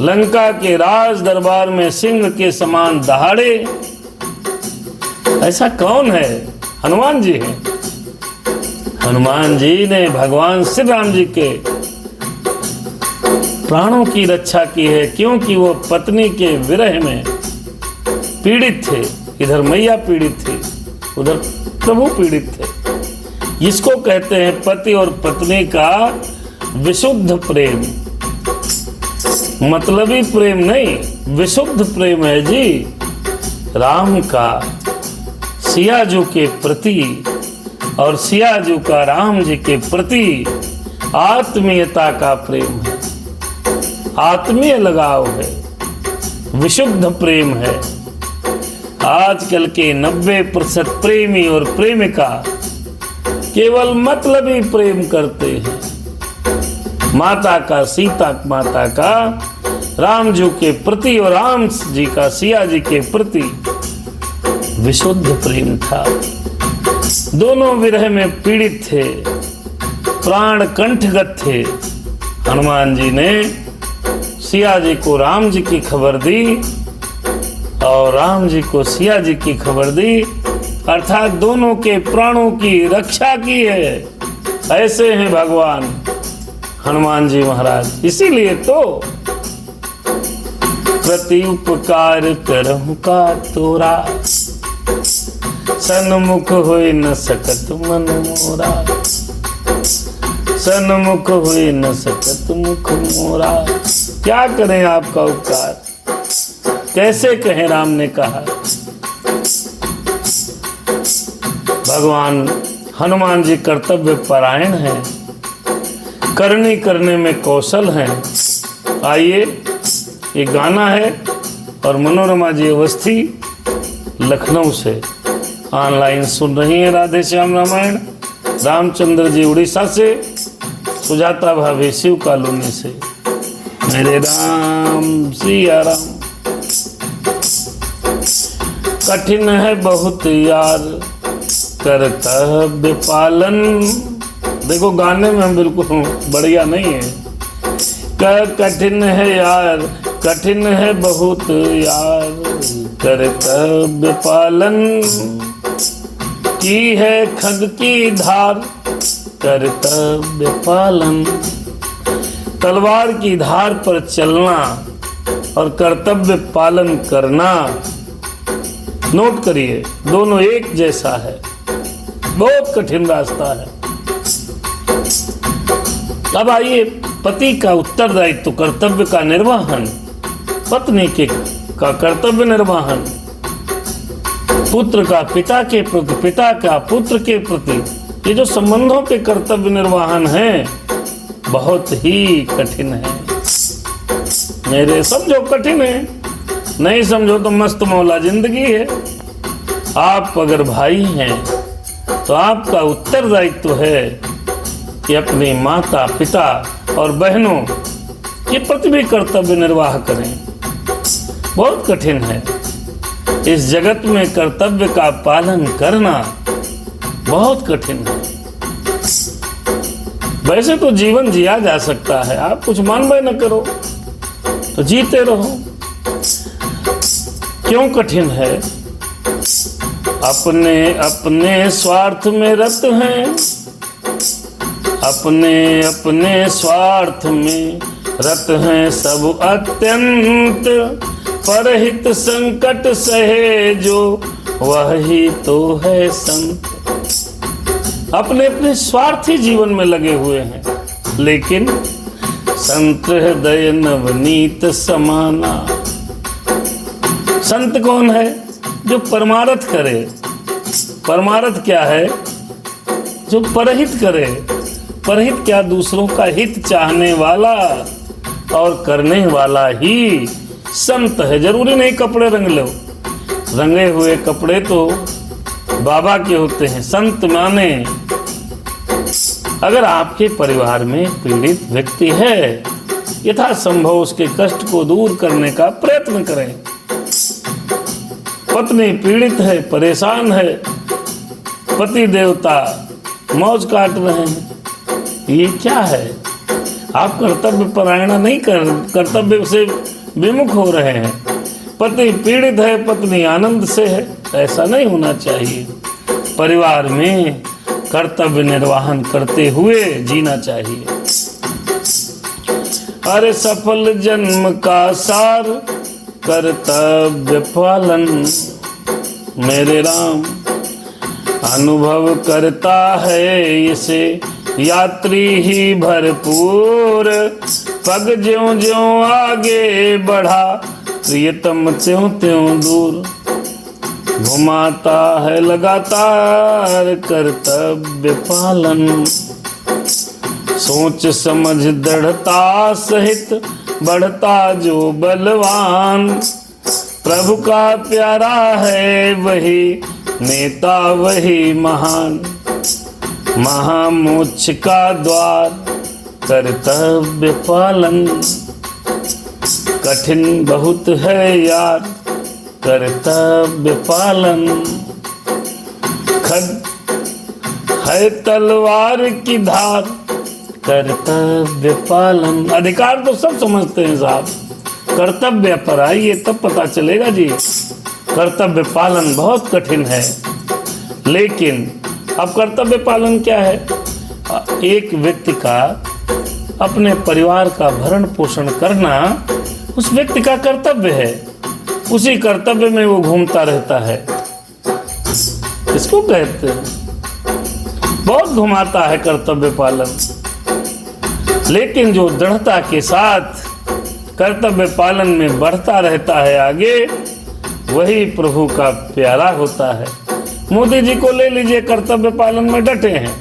लंका के राज दरबार में सिंह के समान दहाड़े, ऐसा कौन है? हनुमान जी हैं। हनुमान जी ने भगवान श्री राम जी के प्राणों की रक्षा की है, क्योंकि वो पत्नी के विरह में पीड़ित थे। इधर मैया पीड़ित थी, उधर प्रभु पीड़ित थे। इसको कहते हैं पति और पत्नी का विशुद्ध प्रेम। मतलबी प्रेम नहीं, विशुद्ध प्रेम है जी। राम का सियाजू के प्रति और सियाजू का राम जी के प्रति आत्मीयता का प्रेम है, आत्मीय लगाव है, विशुद्ध प्रेम है। आजकल के 90% प्रेमी और प्रेमिका केवल मतलबी प्रेम करते हैं। माता का, सीता माता का राम जी के प्रति और राम जी का सिया जी के प्रति विशुद्ध प्रेम था। दोनों विरह में पीड़ित थे, प्राण कंठगत थे। हनुमान जी ने सिया जी को राम जी की खबर दी और राम जी को सिया जी की खबर दी, अर्थात दोनों के प्राणों की रक्षा की है। ऐसे हैं भगवान हनुमान जी महाराज। इसीलिए तो प्रति उपकार करहु का तोरा, सन्मुख होई न सकत मन मोरा, सन्मुख होई न सकत मुख मोरा। क्या करें आपका उपकार, कैसे कहें? राम ने कहा। भगवान हनुमान जी कर्तव्य परायण हैं, करनी करने में कौशल हैं। आइए, ये गाना है और मनोरमा जी अवस्थी लखनऊ से ऑनलाइन सुन रही हैं राधे श्याम रामायण। रामचंद्र जी उड़ीसा से, सुजाता भाभी शिव कॉलोनी से। मेरे राम सिया राम। कठिन है बहुत यार कर्तव्य पालन। देखो गाने में बिल्कुल बढ़िया नहीं है। कठिन है यार, कठिन है बहुत यार कर्तव्य पालन। की है खग की धार, कर्तव्य पालन। तलवार की धार पर चलना और कर्तव्य पालन करना, नोट करिए, दोनों एक जैसा है, बहुत कठिन रास्ता है। अब आइए, पति का उत्तरदायित्व, कर्तव्य का निर्वहन, पत्नी का कर्तव्य निर्वहन, पुत्र का पिता के प्रति, पिता का पुत्र के प्रति, ये जो संबंधों के कर्तव्य निर्वहन है बहुत ही कठिन है। मेरे समझो कठिन है, नहीं समझो तो मस्त मौला जिंदगी है। आप अगर भाई हैं तो आपका उत्तरदायित्व है कि अपनी माता पिता और बहनों के प्रति भी कर्तव्य निर्वाह करें। बहुत कठिन है इस जगत में कर्तव्य का पालन करना, बहुत कठिन है। वैसे तो जीवन जिया जा सकता है, आप कुछ मानवे न करो तो जीते रहो। क्यों कठिन है? अपने अपने स्वार्थ में रत हैं, अपने अपने स्वार्थ में रत हैं सब अत्यंत, परहित संकट सहे जो वही तो है संत। अपने अपने स्वार्थी जीवन में लगे हुए हैं, लेकिन संत हृदय नवनीत समाना। संत कौन है? जो परमार्थ करे। परमार्थ क्या है? जो परहित करे। परहित क्या? दूसरों का हित चाहने वाला और करने वाला ही संत है। जरूरी नहीं कपड़े रंग लो, रंगे हुए कपड़े तो बाबा के होते हैं। संत माने अगर आपके परिवार में पीड़ित व्यक्ति है, यथासंभव उसके कष्ट को दूर करने का प्रयत्न करें। पत्नी पीड़ित है, परेशान है, पति देवता मौज काट रहे हैं, ये क्या है? आप कर्तव्य परायण नहीं कर्तव्य से विमुख हो रहे हैं। पति पीड़ित है, पत्नी आनंद से है, ऐसा नहीं होना चाहिए। परिवार में कर्तव्य निर्वहन करते हुए जीना चाहिए। अरे सफल जन्म का सार कर्तव्य पालन, मेरे राम अनुभव करता है इसे यात्री ही भरपूर। पग ज्यों ज्यों आगे बढ़ा प्रियतम त्यों त्यों दूर। घुमाता है लगातार कर्तव्य पालन, सोच समझ दृढ़ता सहित बढ़ता जो बलवान। प्रभु का प्यारा है वही नेता, वही महान। महामोक्ष का द्वार कर्तव्य पालन, कठिन बहुत है यार कर्तव्य पालन। खग है तलवार की धार कर्तव्य पालन। अधिकार तो सब समझते हैं साहब, कर्तव्य पर आइए तब पता चलेगा जी। कर्तव्य पालन बहुत कठिन है, लेकिन अब कर्तव्य पालन क्या है? एक व्यक्ति का अपने परिवार का भरण पोषण करना उस व्यक्ति का कर्तव्य है। उसी कर्तव्य में वो घूमता रहता है, इसको कहते हैं। बहुत घुमाता है कर्तव्य पालन, लेकिन जो दृढ़ता के साथ कर्तव्य पालन में बढ़ता रहता है आगे, वही प्रभु का प्यारा होता है। मोदी जी को ले लीजिए, कर्तव्य पालन में डटे हैं।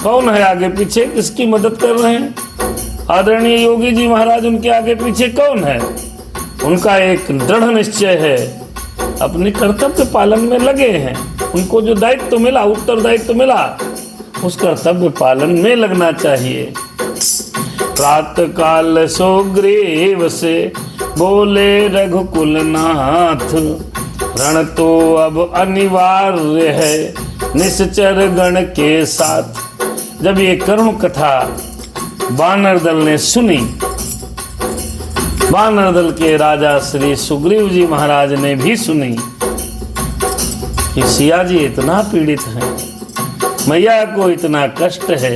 कौन है आगे पीछे, किसकी मदद कर रहे हैं? आदरणीय योगी जी महाराज, उनके आगे पीछे कौन है? उनका एक दृढ़ निश्चय है, अपने कर्तव्य पालन में लगे हैं। उनको जो दायित्व मिला, उत्तरदायित्व मिला, उस कर्तव्य पालन में लगना चाहिए। प्रातः काल सुग्रीव से बोले रघुकुल नाथ, रण तो अब अनिवार्य है निश्चर गण के साथ। जब ये करुण कथा वानर दल ने सुनी, वानर दल के राजा श्री सुग्रीव जी महाराज ने भी सुनी, कि सिया जी इतना पीड़ित हैं, मैया को इतना कष्ट है,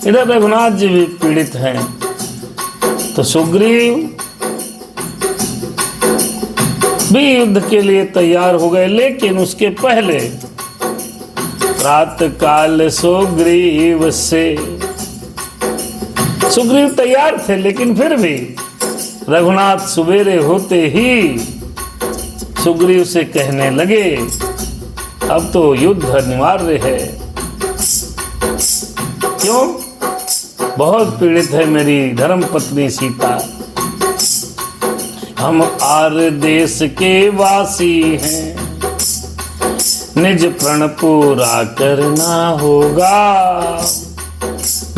इधर रघुनाथ जी भी पीड़ित हैं। तो सुग्रीव भी युद्ध के लिए तैयार हो गए, लेकिन उसके पहले प्रातः काल सुग्रीव तैयार थे, लेकिन फिर भी रघुनाथ सवेरे होते ही सुग्रीव से कहने लगे अब तो युद्ध अनिवार्य है। क्यों? बहुत पीड़ित है मेरी धर्म पत्नी सीता। हम आर देश के वासी हैं, निज प्रण पूरा करना होगा,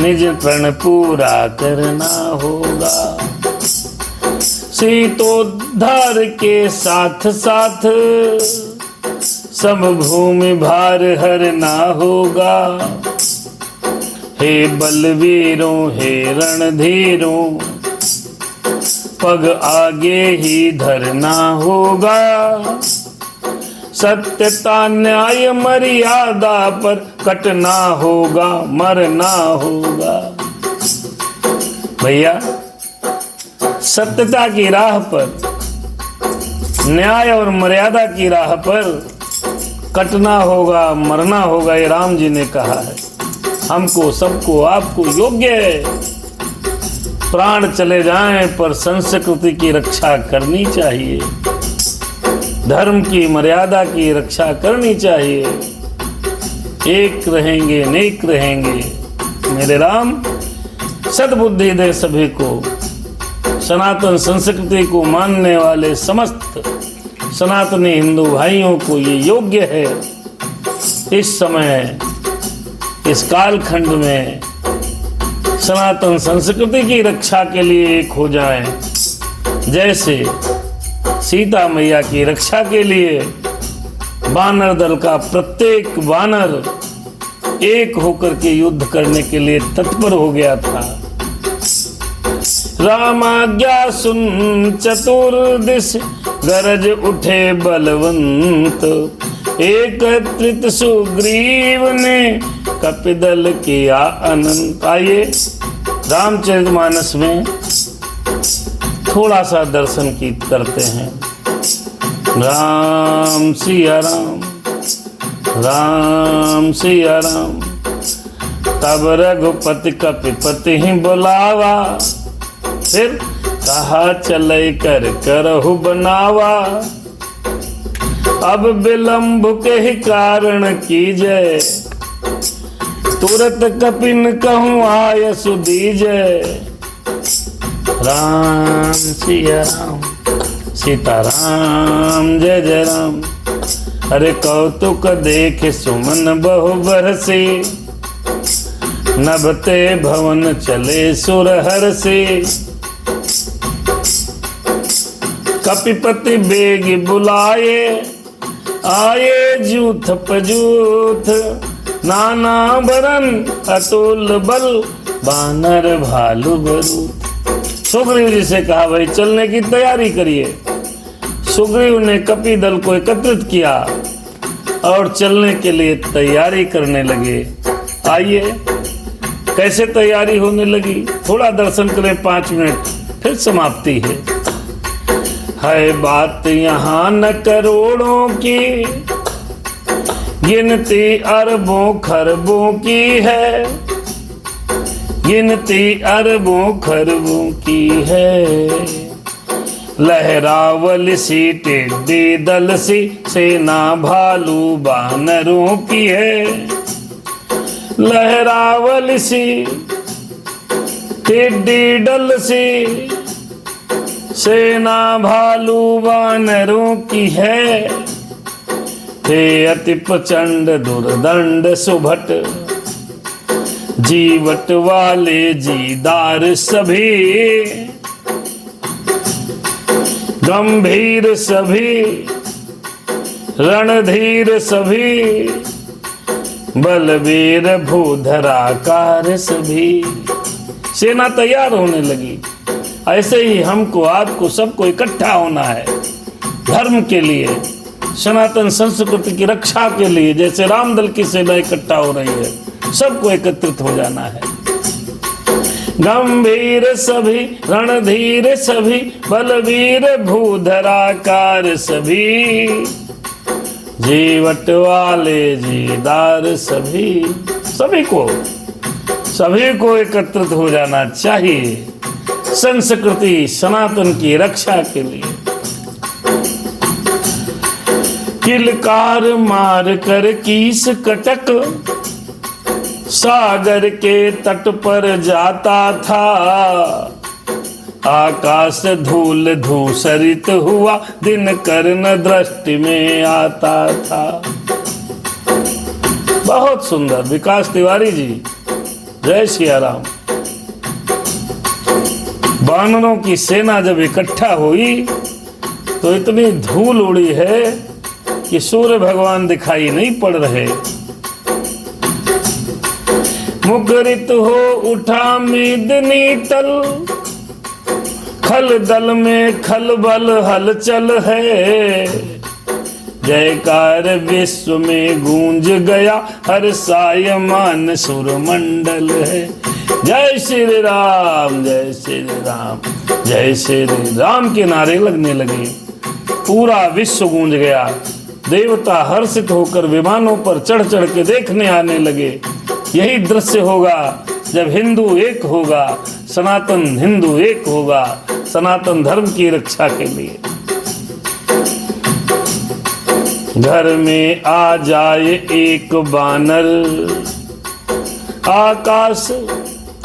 निज प्रण पूरा करना होगा। सीतोद्धार के साथ साथ सब भूमि भार हरना होगा। हे बलवीरों हे रणधीरों, पग आगे ही धरना होगा। सत्यता न्याय मर्यादा पर कटना होगा, मरना होगा। भैया सत्यता की राह पर, न्याय और मर्यादा की राह पर कटना होगा, मरना ये राम जी ने कहा है। हमको सबको आपको योग्य है, प्राण चले जाएं पर संस्कृति की रक्षा करनी चाहिए, धर्म की मर्यादा की रक्षा करनी चाहिए। एक रहेंगे नेक रहेंगे। मेरे राम सद्बुद्धि दे सभी को। सनातन संस्कृति को मानने वाले समस्त सनातनी हिंदू भाइयों को ये योग्य है इस समय, इस कालखंड में सनातन संस्कृति की रक्षा के लिए एक हो जाएं। जैसे सीता मैया की रक्षा के लिए वानर दल का प्रत्येक वानर एक होकर के युद्ध करने के लिए तत्पर हो गया था। रामाज्ञा सुन चतुर्दिश, गरज उठे बलवंत। एकत्रित सुग्रीव ने कपिदल किया अनंत। आइए रामचरितमानस में थोड़ा सा दर्शन की करते हैं। राम सिया राम, राम सिया राम। तब रघुपति कपिपति ही बुलावा, फिर कहा चले कर करहु बनावा। अब विलंब के ही कारण कीजय, तुरत कपिन कहूँ आय सुदीजय। राम सिया राम, सीता राम जय जय राम। अरे कौतुक देख सुमन बहु बरसे, नभते भवन चले सुरहर से। कपिपति बेग बुलाए, आए जूथ पजूथ। नाना बरन अतुल बल, बानर भालू बरूथ। सुग्रीव जी से कहा भाई चलने की तैयारी करिए। सुग्रीव ने कपि दल को एकत्रित किया और चलने के लिए तैयारी करने लगे। आइए कैसे तैयारी होने लगी, थोड़ा दर्शन करें 5 मिनट, फिर समाप्ति है बात यहाँ न करोड़ों की, गिनती अरबों खरबों की है, गिनती अरबों खरबों की है। लहरावल सी टिड्डी दल सी, सेना भालू बानरों की है। लहरावल सी टिड्डी दल सी, सेना भालू वानरों की है। हे अति प्रचंड दुर्दंड सुभट, जीवट वाले जीदार सभी। गंभीर सभी, रणधीर सभी, बलवीर भूधराकार सभी। सेना तैयार होने लगी। ऐसे ही हमको आपको सबको इकट्ठा होना है धर्म के लिए, सनातन संस्कृति की रक्षा के लिए, जैसे रामदल की सेना इकट्ठा हो रही है, सबको एकत्रित हो जाना है। गंभीर सभी रणधीर सभी, बलवीर भूधराकार सभी, जीवट वाले जीदार सभी, सभी को एकत्रित हो जाना चाहिए संस्कृति सनातन की रक्षा के लिए। किलकार मार कर कीस कटक, सागर के तट पर जाता था, आकाश धूल धूसरित हुआ, दिन कर्ण दृष्टि में आता था। बहुत सुंदर विकास तिवारी जी, जय सिया राम। वानरों की सेना जब इकट्ठा हुई तो इतनी धूल उड़ी है कि सूर्य भगवान दिखाई नहीं पड़ रहे। मुखरित हो उठा मेदिनी तल, खल दल में खलबल हलचल है, जयकार विश्व में गूंज गया, हर सायमान सुरमंडल है। जय श्री राम, जय श्री राम, जय श्री राम के नारे लगने लगे, पूरा विश्व गूंज गया। देवता हर्षित होकर विमानों पर चढ़ चढ़ के देखने आने लगे। यही दृश्य होगा जब हिंदू एक होगा, सनातन हिंदू एक होगा, सनातन धर्म की रक्षा के लिए। घर में आ जाए एक बानर,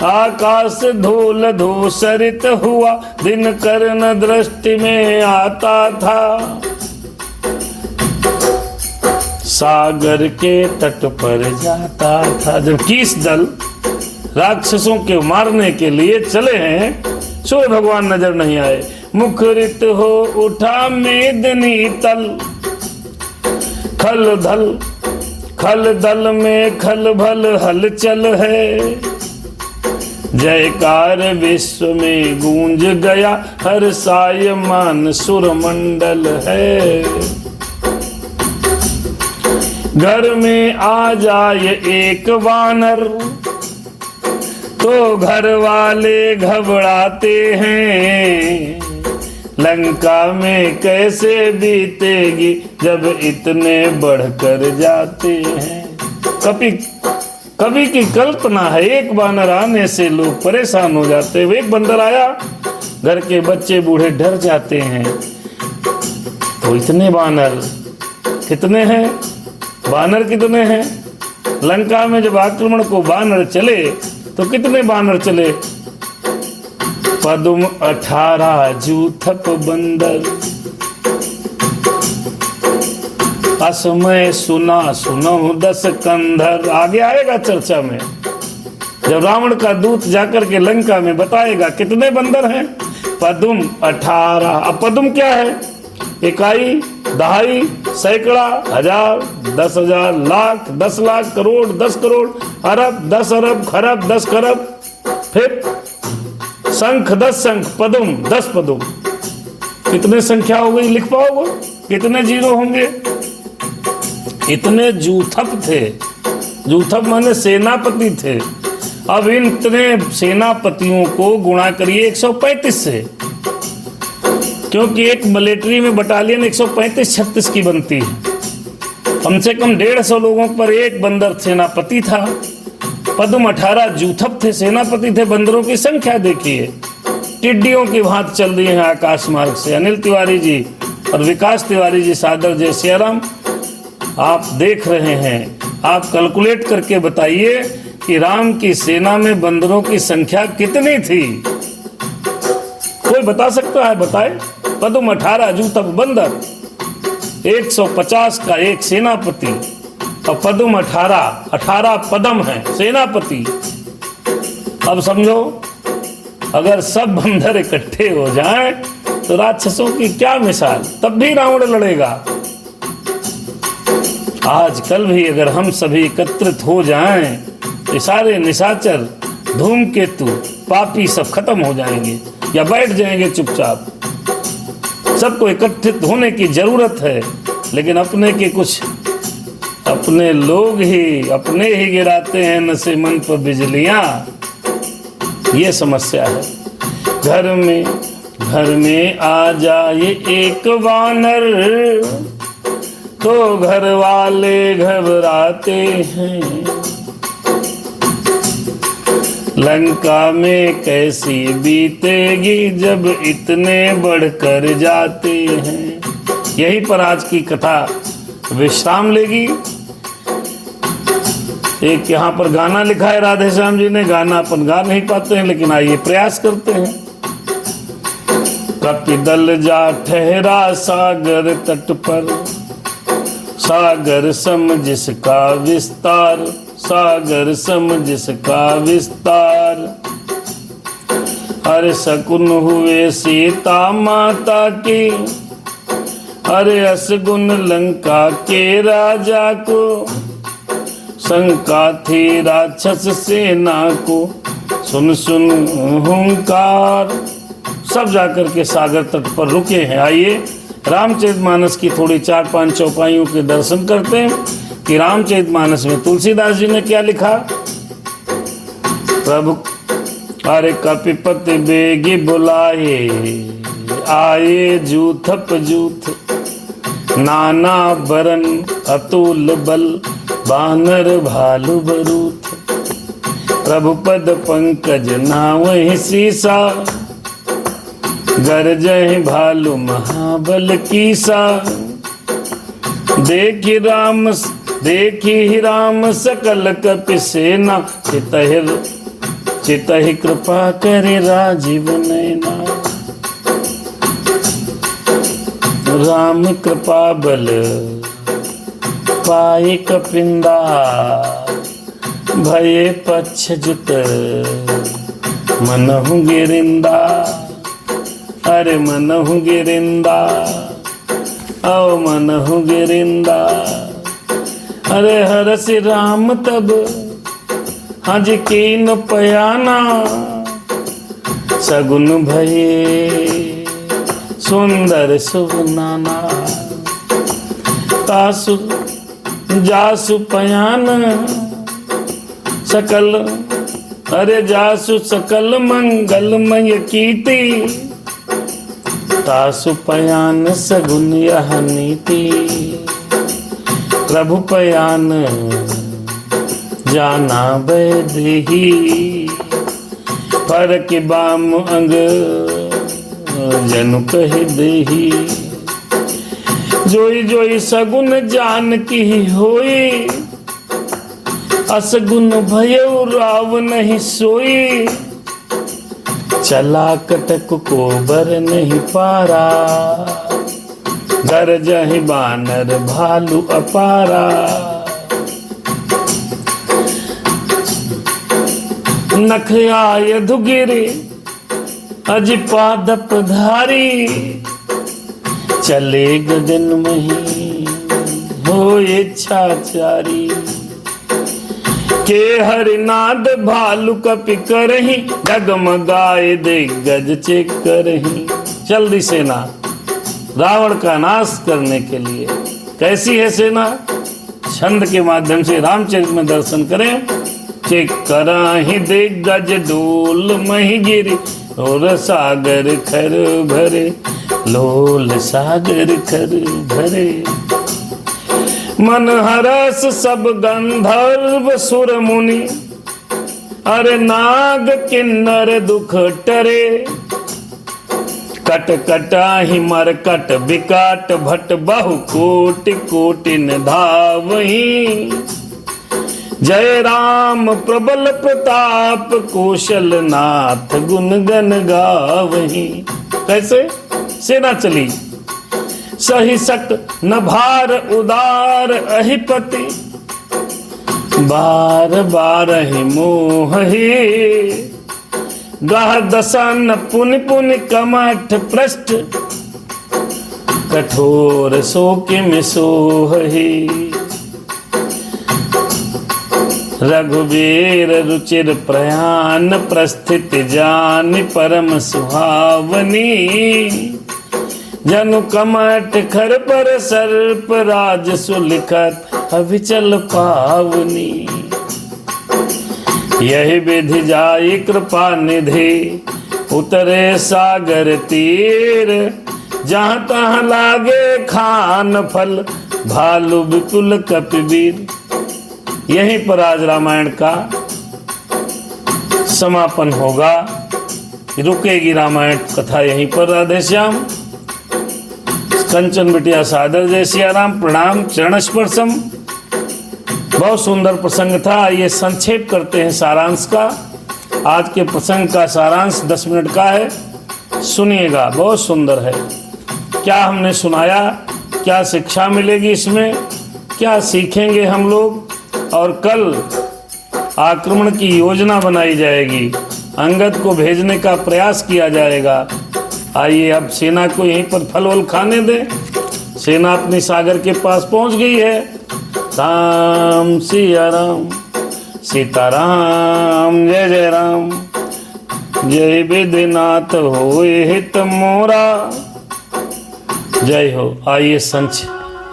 आकाश धूल धूसरित हुआ, दिन कर्ण दृष्टि में आता था, सागर के तट पर जाता था। जब कीस दल राक्षसों के मारने के लिए चले हैं, सूर्य भगवान नजर नहीं आए। मुखरित हो उठा मेदिनी तल, खल दल में खलबल हलचल है, जयकार विश्व में गूंज गया, हर सायमान सुरमंडल है। घर में आ जाए एक वानर, तो घर वाले घबराते हैं, लंका में कैसे बीतेगी जब इतने बढ़कर जाते हैं। कभी की कल्पना है, एक बानर आने से लोग परेशान हो जाते हैं। एक बंदर आया, घर के बच्चे बूढ़े डर जाते हैं। तो इतने बानर कितने हैं, बानर कितने हैं? लंका में जब आक्रमण को बानर चले तो कितने बानर चले? पदुम 18 जूथप बंदर, असमय सुनो 10 कंधर। आगे आएगा चर्चा में, जब रावण का दूत जाकर के लंका में बताएगा कितने बंदर हैं। पदुम 18। अब पदुम क्या है? इकाई, दहाई, सैकड़ा, हजार, 10,000, लाख, 10 लाख, करोड़, 10 करोड़, अरब, 10 अरब, खरब, 10 खरब, फिर शंख 10 शंख, पदुम 10 पदुम। कितने संख्या हो गई, लिख पाओगे? कितने जीरो होंगे? इतने जूथप थे। जूथप माने सेनापति थे। अब इन इतने सेनापतियों को गुणा करिए 135 से, क्योंकि एक मिलिट्री में बटालियन 135-36 की बनती है। कम से कम 150 लोगों पर एक बंदर सेनापति था। पदुम 18 जूथप थे, सेनापति थे। बंदरों की संख्या देखिए, टिड्डियों की भांति चल रही है आकाश मार्ग से। अनिल तिवारी जी और विकास तिवारी जी, सादर जय सिया राम। आप देख रहे हैं, आप कैलकुलेट करके बताइए कि राम की सेना में बंदरों की संख्या कितनी थी? कोई बता सकता है? बताए। पदुम 18 जूथप बंदर, 150 का एक सेनापति, और पदुम 18 पदम है सेनापति। अब समझो, अगर सब बंदर इकट्ठे हो जाएं तो राक्षसों की क्या मिसाल, तब भी रावण लड़ेगा। आजकल भी अगर हम सभी एकत्रित हो जाएं तो सारे निशाचर, धूमकेतु, पापी सब खत्म हो जाएंगे या बैठ जाएंगे चुपचाप। सबको एकत्रित होने की जरूरत है। लेकिन अपने के कुछ अपने लोग ही अपने ही गिराते हैं नशे मन पर बिजलियां। ये समस्या है। घर में आ जाए एक वानर तो घर वाले घबराते हैं। लंका में कैसी बीतेगी जब इतने बढ़कर जाते हैं। यहीं पर आज की कथा विश्राम लेगी। एक यहाँ पर गाना लिखा है राधे श्याम जी ने। गाना अपन गा नहीं पाते हैं, लेकिन आइए प्रयास करते हैं। कपिदल जा ठहरा सागर तट पर, सागर सम जिसका विस्तार, सागर सम जिसका विस्तार। अरे शकुन हुए सीता माता की, अरे असगुन लंका के राजा को। शंका थी राक्षस सेना को, सुन सुन हुंकार। सब जाकर के सागर तट पर रुके हैं। आइए रामचरितमानस की थोड़ी 4-5 चौपाइयों के दर्शन करते हैं कि रामचरितमानस में तुलसीदास जी ने क्या लिखा। प्रभु अरे कपिपति बेगी बुलाए, आए जूथप जूथ, नाना बरन अतुल बल, बानर भालू बरूथ। प्रभु पद पंकज नावहि सीसा, गरजहि भालू महाबल कीसा। देखि राम सकल कपि सेना, चितहि कृपा करे राजीव नैना। राम कृपा बल पाई कपिंदा, भये पक्ष जुत मनहु गिरिंदा। अरे मनहु गिरिंदा, ओ मनहु गिरिंदा। अरे हरस राम तब हज कीन पयाना, सगुन भये सुंदर सुनाना। तासु जासु पयान सकल, अरे जासु सकल मंगलमय कीर्ति। तासु पयान सगुन यह नीति, प्रभु पयान जाना बैदेही। पर के बाम अंग जनु कह देही, जोई जोई सगुन जान की होई। असगुन भयो राव नहीं सोई, चला कटक को बर नहीं पारा। गरजहि बानर भालू अपारा। नख आय धुगिरे अज पादप धारी। चले गगन मही हो इच्छाचारी। के हरिनाद भालू कपि करही, डगमगाए दिग्गज चेक करही। जल्दी सेना रावण का नाश करने के लिए। कैसी है सेना? छंद के माध्यम से रामचरित में दर्शन करें। चेक कराही दिग्गज डोल मही गिरी, और सागर खर भरे, लोल सागर खर भरे। मन हरस सब गंधर्व सुर मुनि, अरे नाग किन्नर दुख टरे। कट कटाहि मर कट विकाट भट, बहु कोटि कोटिन धावहीं। जय राम प्रबल प्रताप, कौशल नाथ गुण गन गावहीं। कैसे सेना चली। सही सक न भार उदार अहिपति, बार बार ही मोह ही। गाह दसन पुनि पुनि कमठ पृष्ठ, कठोर शोक में सोही। रघुवीर रुचिर प्रयाण, प्रस्थित जान परम सुहावनी। जनु कमट खर पर सर्प राज सुलिखत अविचल पावनी। यही विधि जाई कृपा निधि उतरे सागर तीर। जहाँ तहाँ लागे खान फल भालू विपुल कपिवीर। यहीं पर आज रामायण का समापन होगा, रुकेगी रामायण कथा यहीं पर। राधे श्याम। कंचन बिटिया सादर जय सिया राम। प्रणाम। चरण स्पर्शम। बहुत सुंदर प्रसंग था। आइए संक्षेप करते हैं सारांश का। आज के प्रसंग का सारांश 10 मिनट का है, सुनिएगा, बहुत सुंदर है। क्या हमने सुनाया, क्या शिक्षा मिलेगी इसमें, क्या सीखेंगे हम लोग, और कल आक्रमण की योजना बनाई जाएगी, अंगद को भेजने का प्रयास किया जाएगा। आइए अब सेना को यहीं पर फल वल खाने दें। सेना अपनी सागर के पास पहुंच गई है। राम सिया राम, सीताराम जय जय राम। जय विधिनाथ होए हित मोरा। जय हो। आइए संच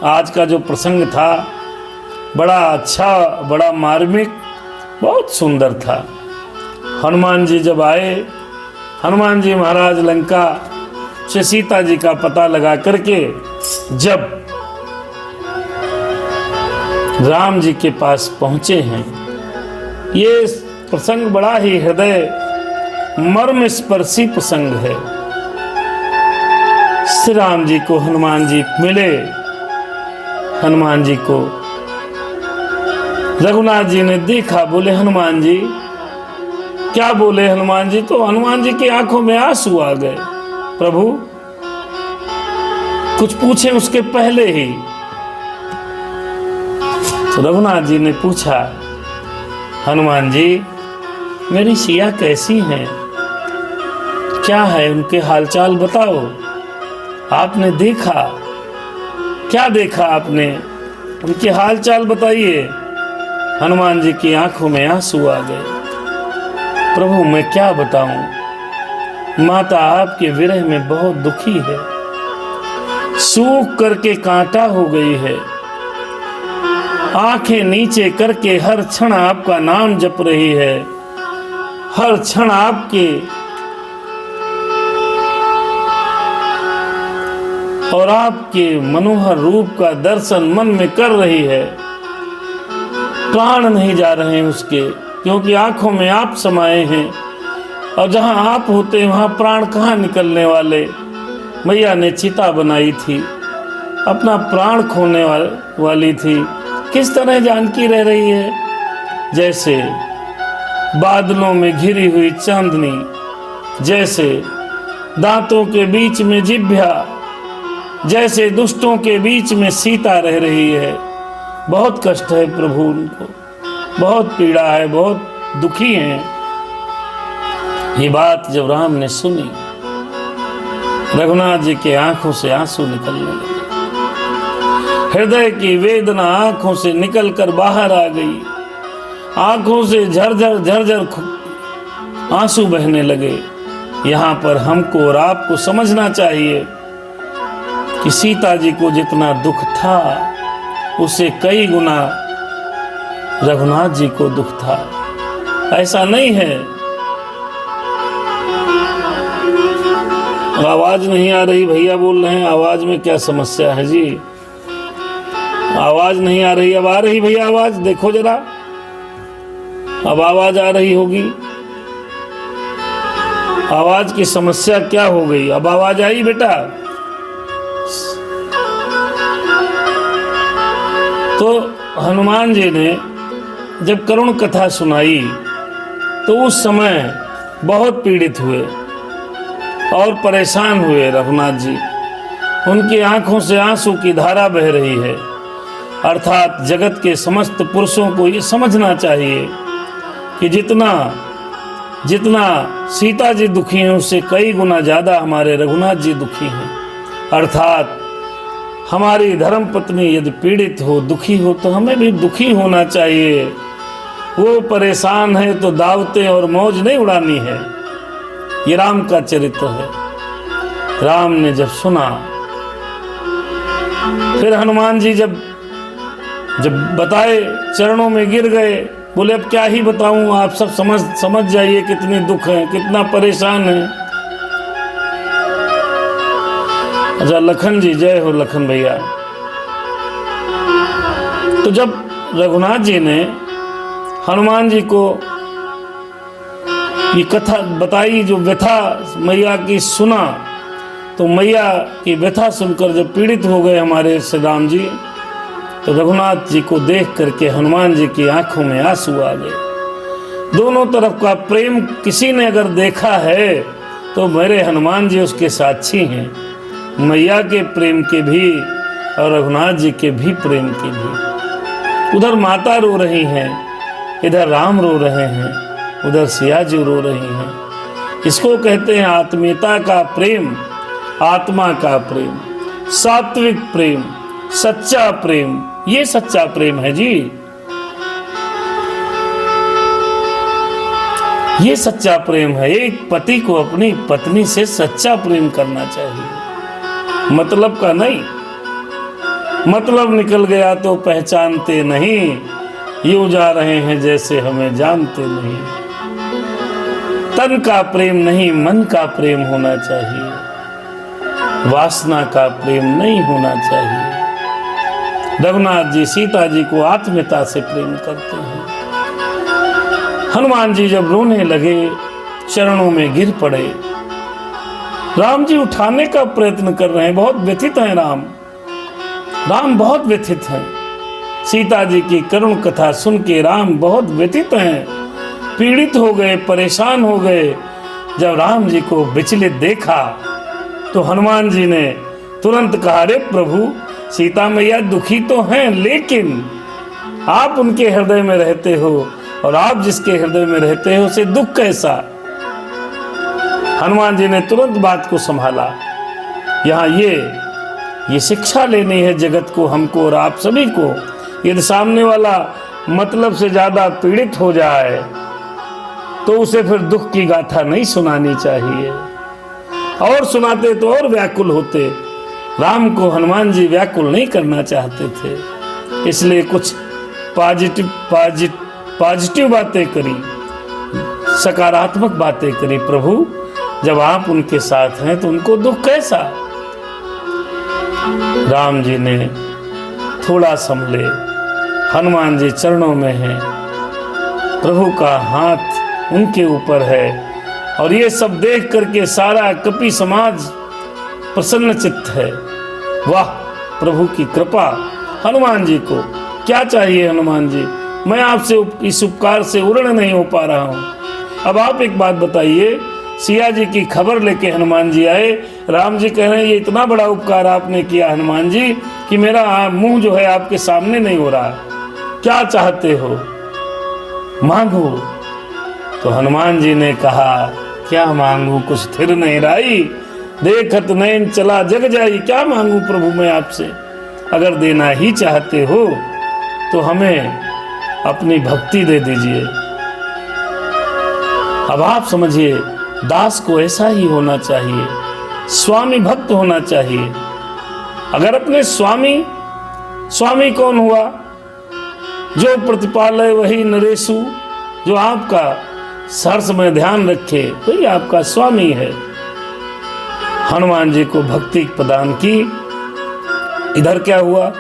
आज का जो प्रसंग था बड़ा अच्छा, बड़ा मार्मिक, बहुत सुंदर था। हनुमान जी जब आए, हनुमान जी महाराज लंका से सीता जी का पता लगा करके जब राम जी के पास पहुंचे हैं, ये प्रसंग बड़ा ही हृदय मर्म स्पर्शी प्रसंग है। श्री राम जी को हनुमान जी मिले। हनुमान जी को रघुनाथ जी ने देखा, बोले हनुमान जी। क्या बोले हनुमान जी? तो हनुमान जी की आंखों में आंसू आ गए। प्रभु कुछ पूछे उसके पहले ही तो रघुनाथ जी ने पूछा, हनुमान जी मेरी सिया कैसी हैं? क्या है उनके हालचाल बताओ। आपने देखा, क्या देखा आपने? उनके हालचाल बताइए। हनुमान जी की आंखों में आंसू आ गए। प्रभु मैं क्या बताऊं, माता आपके विरह में बहुत दुखी है, सूख करके कांटा हो गई है, आंखें नीचे करके हर क्षण आपका नाम जप रही है, हर क्षण आपके और आपके मनोहर रूप का दर्शन मन में कर रही है। प्राण नहीं जा रहे हैं उसके, क्योंकि आंखों में आप समाये हैं, और जहां आप होते वहां प्राण कहाँ निकलने वाले। मैया ने चिता बनाई थी, अपना प्राण खोने वाली थी। किस तरह जानकी रह रही है? जैसे बादलों में घिरी हुई चांदनी, जैसे दांतों के बीच में जिह्वा, जैसे दुष्टों के बीच में सीता रह रही है। बहुत कष्ट है प्रभु उनको, बहुत पीड़ा है, बहुत दुखी हैं। ये बात जब राम ने सुनी, रघुनाथ जी के आंखों से आंसू निकलने लगे। हृदय की वेदना आंखों से निकलकर बाहर आ गई। आंखों से झरझर झरझर आंसू बहने लगे। यहाँ पर हमको और आपको समझना चाहिए कि सीता जी को जितना दुख था उससे कई गुना रघुनाथ जी को दुख था। ऐसा नहीं है। आवाज नहीं आ रही, भैया बोल रहे हैं आवाज में क्या समस्या है जी? आवाज नहीं आ रही। अब आ रही भैया आवाज? देखो जरा, अब आवाज आ रही होगी। आवाज की समस्या क्या हो गई? अब आवाज आई बेटा? तो हनुमान जी ने जब करुण कथा सुनाई तो उस समय बहुत पीड़ित हुए और परेशान हुए रघुनाथ जी। उनकी आंखों से आंसू की धारा बह रही है। अर्थात जगत के समस्त पुरुषों को ये समझना चाहिए कि जितना जितना सीता जी दुखी हैं उससे कई गुना ज्यादा हमारे रघुनाथ जी दुखी हैं। अर्थात हमारी धर्म पत्नी यदि पीड़ित हो, दुखी हो, तो हमें भी दुखी होना चाहिए। वो परेशान है तो दावतें और मौज नहीं उड़ानी है। ये राम का चरित्र है। राम ने जब सुना फिर हनुमान जी जब बताए, चरणों में गिर गए, बोले अब क्या ही बताऊं, आप सब समझ जाइए कितने दुख हैं, कितना परेशान है। अच्छा लखन जी, जय हो लखन भैया। तो जब रघुनाथ जी ने हनुमान जी को ये कथा बताई, जो व्यथा मैया की सुना, तो मैया की व्यथा सुनकर जब पीड़ित हो गए हमारे श्री राम जी, तो रघुनाथ जी को देख करके हनुमान जी की आंखों में आंसू आ गए। दोनों तरफ का प्रेम किसी ने अगर देखा है तो मेरे हनुमान जी उसके साक्षी हैं, मैया के प्रेम के भी और रघुनाथ जी के भी प्रेम के भी। उधर माता रो रही हैं, इधर राम रो रहे हैं, उधर सिया जी रो रही हैं। इसको कहते हैं आत्मीयता का प्रेम, आत्मा का प्रेम, सात्विक प्रेम, सच्चा प्रेम। ये सच्चा प्रेम है जी, ये सच्चा प्रेम है। एक पति को अपनी पत्नी से सच्चा प्रेम करना चाहिए, मतलब का नहीं। मतलब निकल गया तो पहचानते नहीं, यूं जा रहे हैं जैसे हमें जानते नहीं। तन का प्रेम नहीं, मन का प्रेम होना चाहिए, वासना का प्रेम नहीं होना चाहिए। रघुनाथ जी सीता जी को आत्मीयता से प्रेम करते हैं। हनुमान जी जब रोने लगे, चरणों में गिर पड़े, राम जी उठाने का प्रयत्न कर रहे हैं, बहुत व्यथित हैं राम बहुत व्यथित हैं। सीता जी की करुण कथा सुन के राम बहुत व्यथित हैं, पीड़ित हो गए, परेशान हो गए। जब राम जी को विचलित देखा तो हनुमान जी ने तुरंत कहा, अरे प्रभु, सीता मैया दुखी तो हैं, लेकिन आप उनके हृदय में रहते हो और आप जिसके हृदय में रहते हो उसे दुख कैसा। हनुमान जी ने तुरंत बात को संभाला। यहाँ ये शिक्षा लेनी है जगत को, हमको और आप सभी को। यदि सामने वाला मतलब से ज्यादा पीड़ित हो जाए तो उसे फिर दुख की गाथा नहीं सुनानी चाहिए, और सुनाते तो और व्याकुल होते। राम को हनुमान जी व्याकुल नहीं करना चाहते थे, इसलिए कुछ पॉजिटिव बातें करी, सकारात्मक बातें करी। प्रभु, जब आप उनके साथ हैं तो उनको दुख कैसा। राम जी ने थोड़ा संभले, हनुमान जी चरणों में हैं, प्रभु का हाथ उनके ऊपर है, और ये सब देख करके सारा कपि समाज प्रसन्न चित्त है। वाह, प्रभु की कृपा। हनुमान जी को क्या चाहिए। हनुमान जी, मैं आपसे इस उपकार से उर्ण नहीं हो पा रहा हूं। अब आप एक बात बताइए, सिया जी की खबर लेके हनुमान जी आए, राम जी कह रहे हैं ये इतना बड़ा उपकार आपने किया हनुमान जी कि मेरा मुंह जो है आपके सामने नहीं हो रहा, क्या चाहते हो, मांगो। तो हनुमान जी ने कहा, क्या मांगू, कुछ थिर नहीं राई, देखत नैन चला जग जाई। क्या मांगू प्रभु मैं आपसे, अगर देना ही चाहते हो तो हमें अपनी भक्ति दे दीजिए। अब आप समझिए, दास को ऐसा ही होना चाहिए, स्वामी भक्त होना चाहिए। अगर अपने स्वामी कौन हुआ, जो प्रतिपालय वही नरेशु, जो आपका सर्स में ध्यान रखे वही आपका स्वामी है। हनुमान जी को भक्ति प्रदान की। इधर क्या हुआ,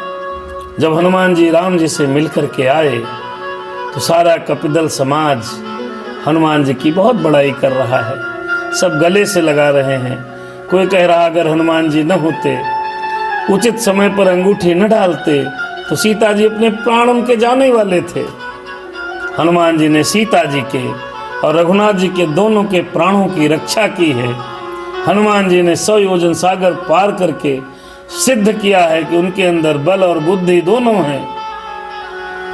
जब हनुमान जी राम जी से मिलकर के आए तो सारा कपिदल समाज हनुमान जी की बहुत बड़ाई कर रहा है, सब गले से लगा रहे हैं। कोई कह रहा अगर हनुमान जी न होते, उचित समय पर अंगूठी न डालते तो सीता जी अपने प्राण उनके जाने वाले थे। हनुमान जी ने सीता जी के और रघुनाथ जी के दोनों के प्राणों की रक्षा की है। हनुमान जी ने 100 योजन सागर पार करके सिद्ध किया है कि उनके अंदर बल और बुद्धि दोनों हैं।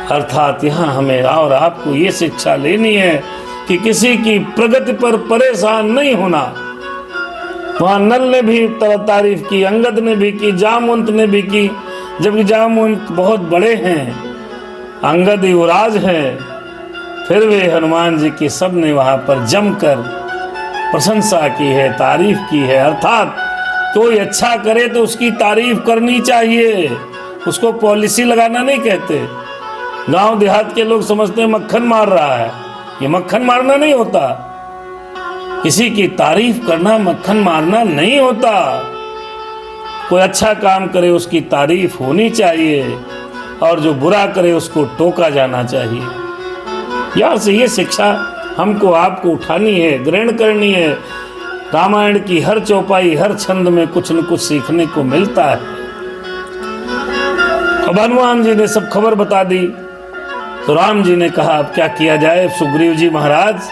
अर्थात यहाँ हमें और आपको ये शिक्षा लेनी है कि किसी की प्रगति पर परेशान नहीं होना। वहां नल ने भी तारीफ की, अंगद ने भी की, जामवंत ने भी की, जबकि जामवंत बहुत बड़े हैं, अंगद युवराज हैं, फिर वे हनुमान जी की सबने वहां पर जमकर प्रशंसा की है, तारीफ की है। अर्थात कोई अच्छा करे तो उसकी तारीफ करनी चाहिए, उसको पॉलिसी लगाना नहीं कहते। गांव देहात के लोग समझते हैं मक्खन मार रहा है, ये मक्खन मारना नहीं होता। किसी की तारीफ करना मक्खन मारना नहीं होता। कोई अच्छा काम करे उसकी तारीफ होनी चाहिए, और जो बुरा करे उसको टोका जाना चाहिए। यहाँ से ये शिक्षा हमको आपको उठानी है, ग्रहण करनी है। रामायण की हर चौपाई, हर छंद में कुछ न कुछ सीखने को मिलता है। अब हनुमान जी ने सब खबर बता दी, तो राम जी ने कहा अब क्या किया जाए। सुग्रीव जी महाराज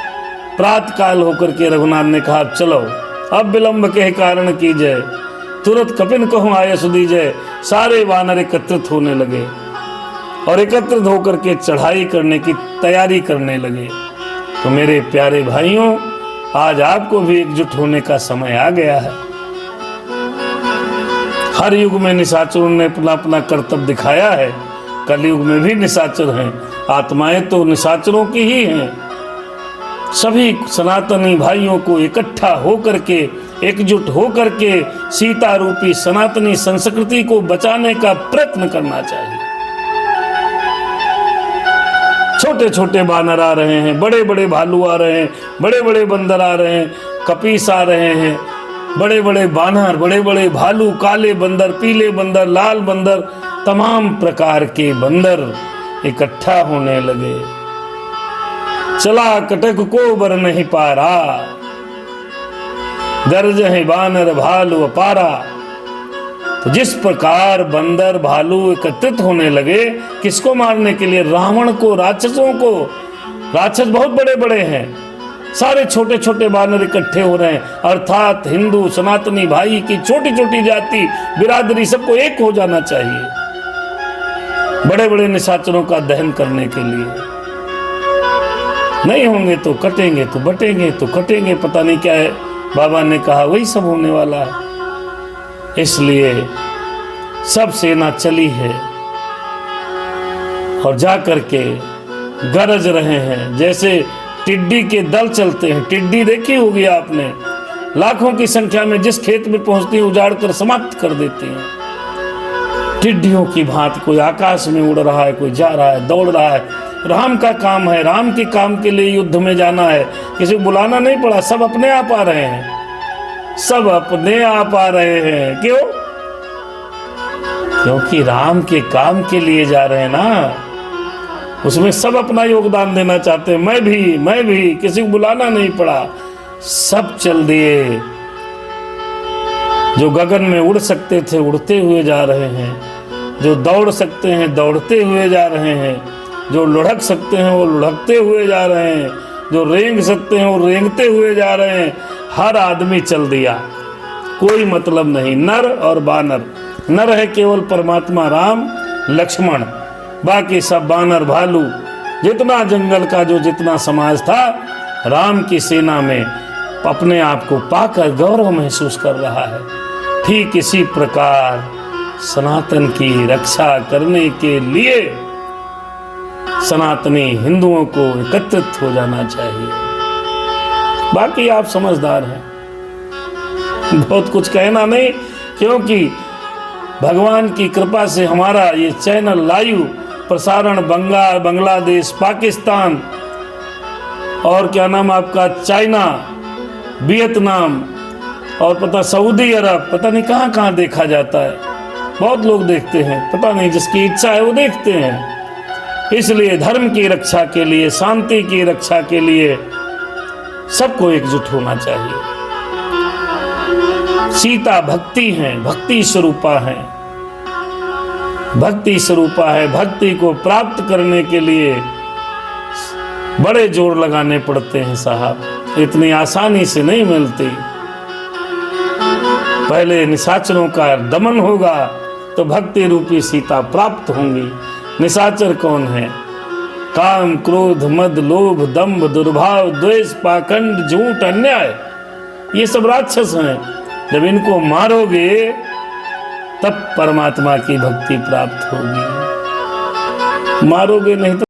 प्रातः काल होकर के रघुनाथ ने कहा चलो अब विलंब के कारण कीजिए, तुरंत कपिन कहूँ आये सुदीजय। सारे वानर एकत्रित होने लगे और एकत्रित होकर के चढ़ाई करने की तैयारी करने लगे। तो मेरे प्यारे भाइयों, आज आपको भी एकजुट होने का समय आ गया है। हर युग में निशाचरों ने अपना अपना कर्तव्य दिखाया है, कलयुग में भी निशाचर हैं। आत्माएं तो निशाचरों की ही हैं। सभी सनातनी भाइयों को इकट्ठा होकर के, एकजुट होकर के सीता रूपी सनातनी संस्कृति को बचाने का प्रयत्न करना चाहिए। छोटे छोटे बानर आ रहे हैं, बड़े बड़े भालू आ रहे हैं, बड़े बड़े बंदर आ रहे हैं, कपीस आ रहे हैं, बड़े बड़े बानर, बड़े बड़े भालू, काले बंदर, पीले बंदर, लाल बंदर, तमाम प्रकार के बंदर इकट्ठा होने लगे। चला कटक को बर नहीं पारा, गरज है बानर भालू अपारा। तो जिस प्रकार बंदर भालू एकत्रित होने लगे, किसको मारने के लिए? रावण को, राक्षसों को। राक्षस बहुत बड़े बड़े हैं, सारे छोटे छोटे बानर इकट्ठे हो रहे हैं। अर्थात हिंदू सनातनी भाई की छोटी छोटी जाति बिरादरी सबको एक हो जाना चाहिए बड़े बड़े निशाचरों का दहन करने के लिए। नहीं होंगे तो कटेंगे, तो बटेंगे, तो कटेंगे, पता नहीं क्या है। बाबा ने कहा वही सब होने वाला है। इसलिए सब सेना चली है और जाकर के गरज रहे हैं, जैसे टिड्डी के दल चलते हैं। टिड्डी देखी होगी आपने, लाखों की संख्या में जिस खेत में पहुंचती है उजाड़ कर समाप्त कर देती हैं। टिड्डियों की भांति कोई आकाश में उड़ रहा है, कोई जा रहा है, दौड़ रहा है। राम का काम है, राम के काम के लिए युद्ध में जाना है, किसी को बुलाना नहीं पड़ा, सब अपने आप आ रहे हैं, सब अपने आप आ रहे हैं। क्यों? क्योंकि राम के काम के लिए जा रहे हैं ना, उसमें सब अपना योगदान देना चाहते हैं। मैं भी, किसी को बुलाना नहीं पड़ा, सब चल दिए। जो गगन में उड़ सकते थे उड़ते हुए जा रहे हैं, जो दौड़ सकते हैं दौड़ते हुए जा रहे हैं, जो लुढ़क सकते हैं वो लुढ़कते हुए जा रहे हैं, जो रेंग सकते हैं वो रेंगते हुए जा रहे हैं। हर आदमी चल दिया, कोई मतलब नहीं। नर और बानर, नर है केवल परमात्मा राम लक्ष्मण, बाकी सब बानर भालू, जितना जंगल का जो जितना समाज था, राम की सेना में अपने आप को पाकर गौरव महसूस कर रहा है। ठीक इसी प्रकार सनातन की रक्षा करने के लिए सनातनी हिंदुओं को एकत्रित हो जाना चाहिए। बाकी आप समझदार हैं, बहुत कुछ कहना नहीं, क्योंकि भगवान की कृपा से हमारा ये चैनल लाइव प्रसारण बंगाल, बांग्लादेश, पाकिस्तान और क्या नाम आपका चाइना, वियतनाम और पता सऊदी अरब, पता नहीं कहाँ कहाँ देखा जाता है। बहुत लोग देखते हैं, पता नहीं, जिसकी इच्छा है वो देखते हैं। इसलिए धर्म की रक्षा के लिए, शांति की रक्षा के लिए सबको एकजुट होना चाहिए। सीता भक्ति है, भक्ति स्वरूपा है, भक्ति स्वरूपा है। भक्ति को प्राप्त करने के लिए बड़े जोर लगाने पड़ते हैं साहब, इतनी आसानी से नहीं मिलती। पहले निशाचरों का दमन होगा तो भक्ति रूपी सीता प्राप्त होंगी। निशाचर कौन है? काम, क्रोध, मद, लोभ, दंभ, दुर्भाव, द्वेष, पाखंड, झूठ, अन्याय, ये सब राक्षस हैं। जब इनको मारोगे तब परमात्मा की भक्ति प्राप्त होगी। मारोगे नहीं तो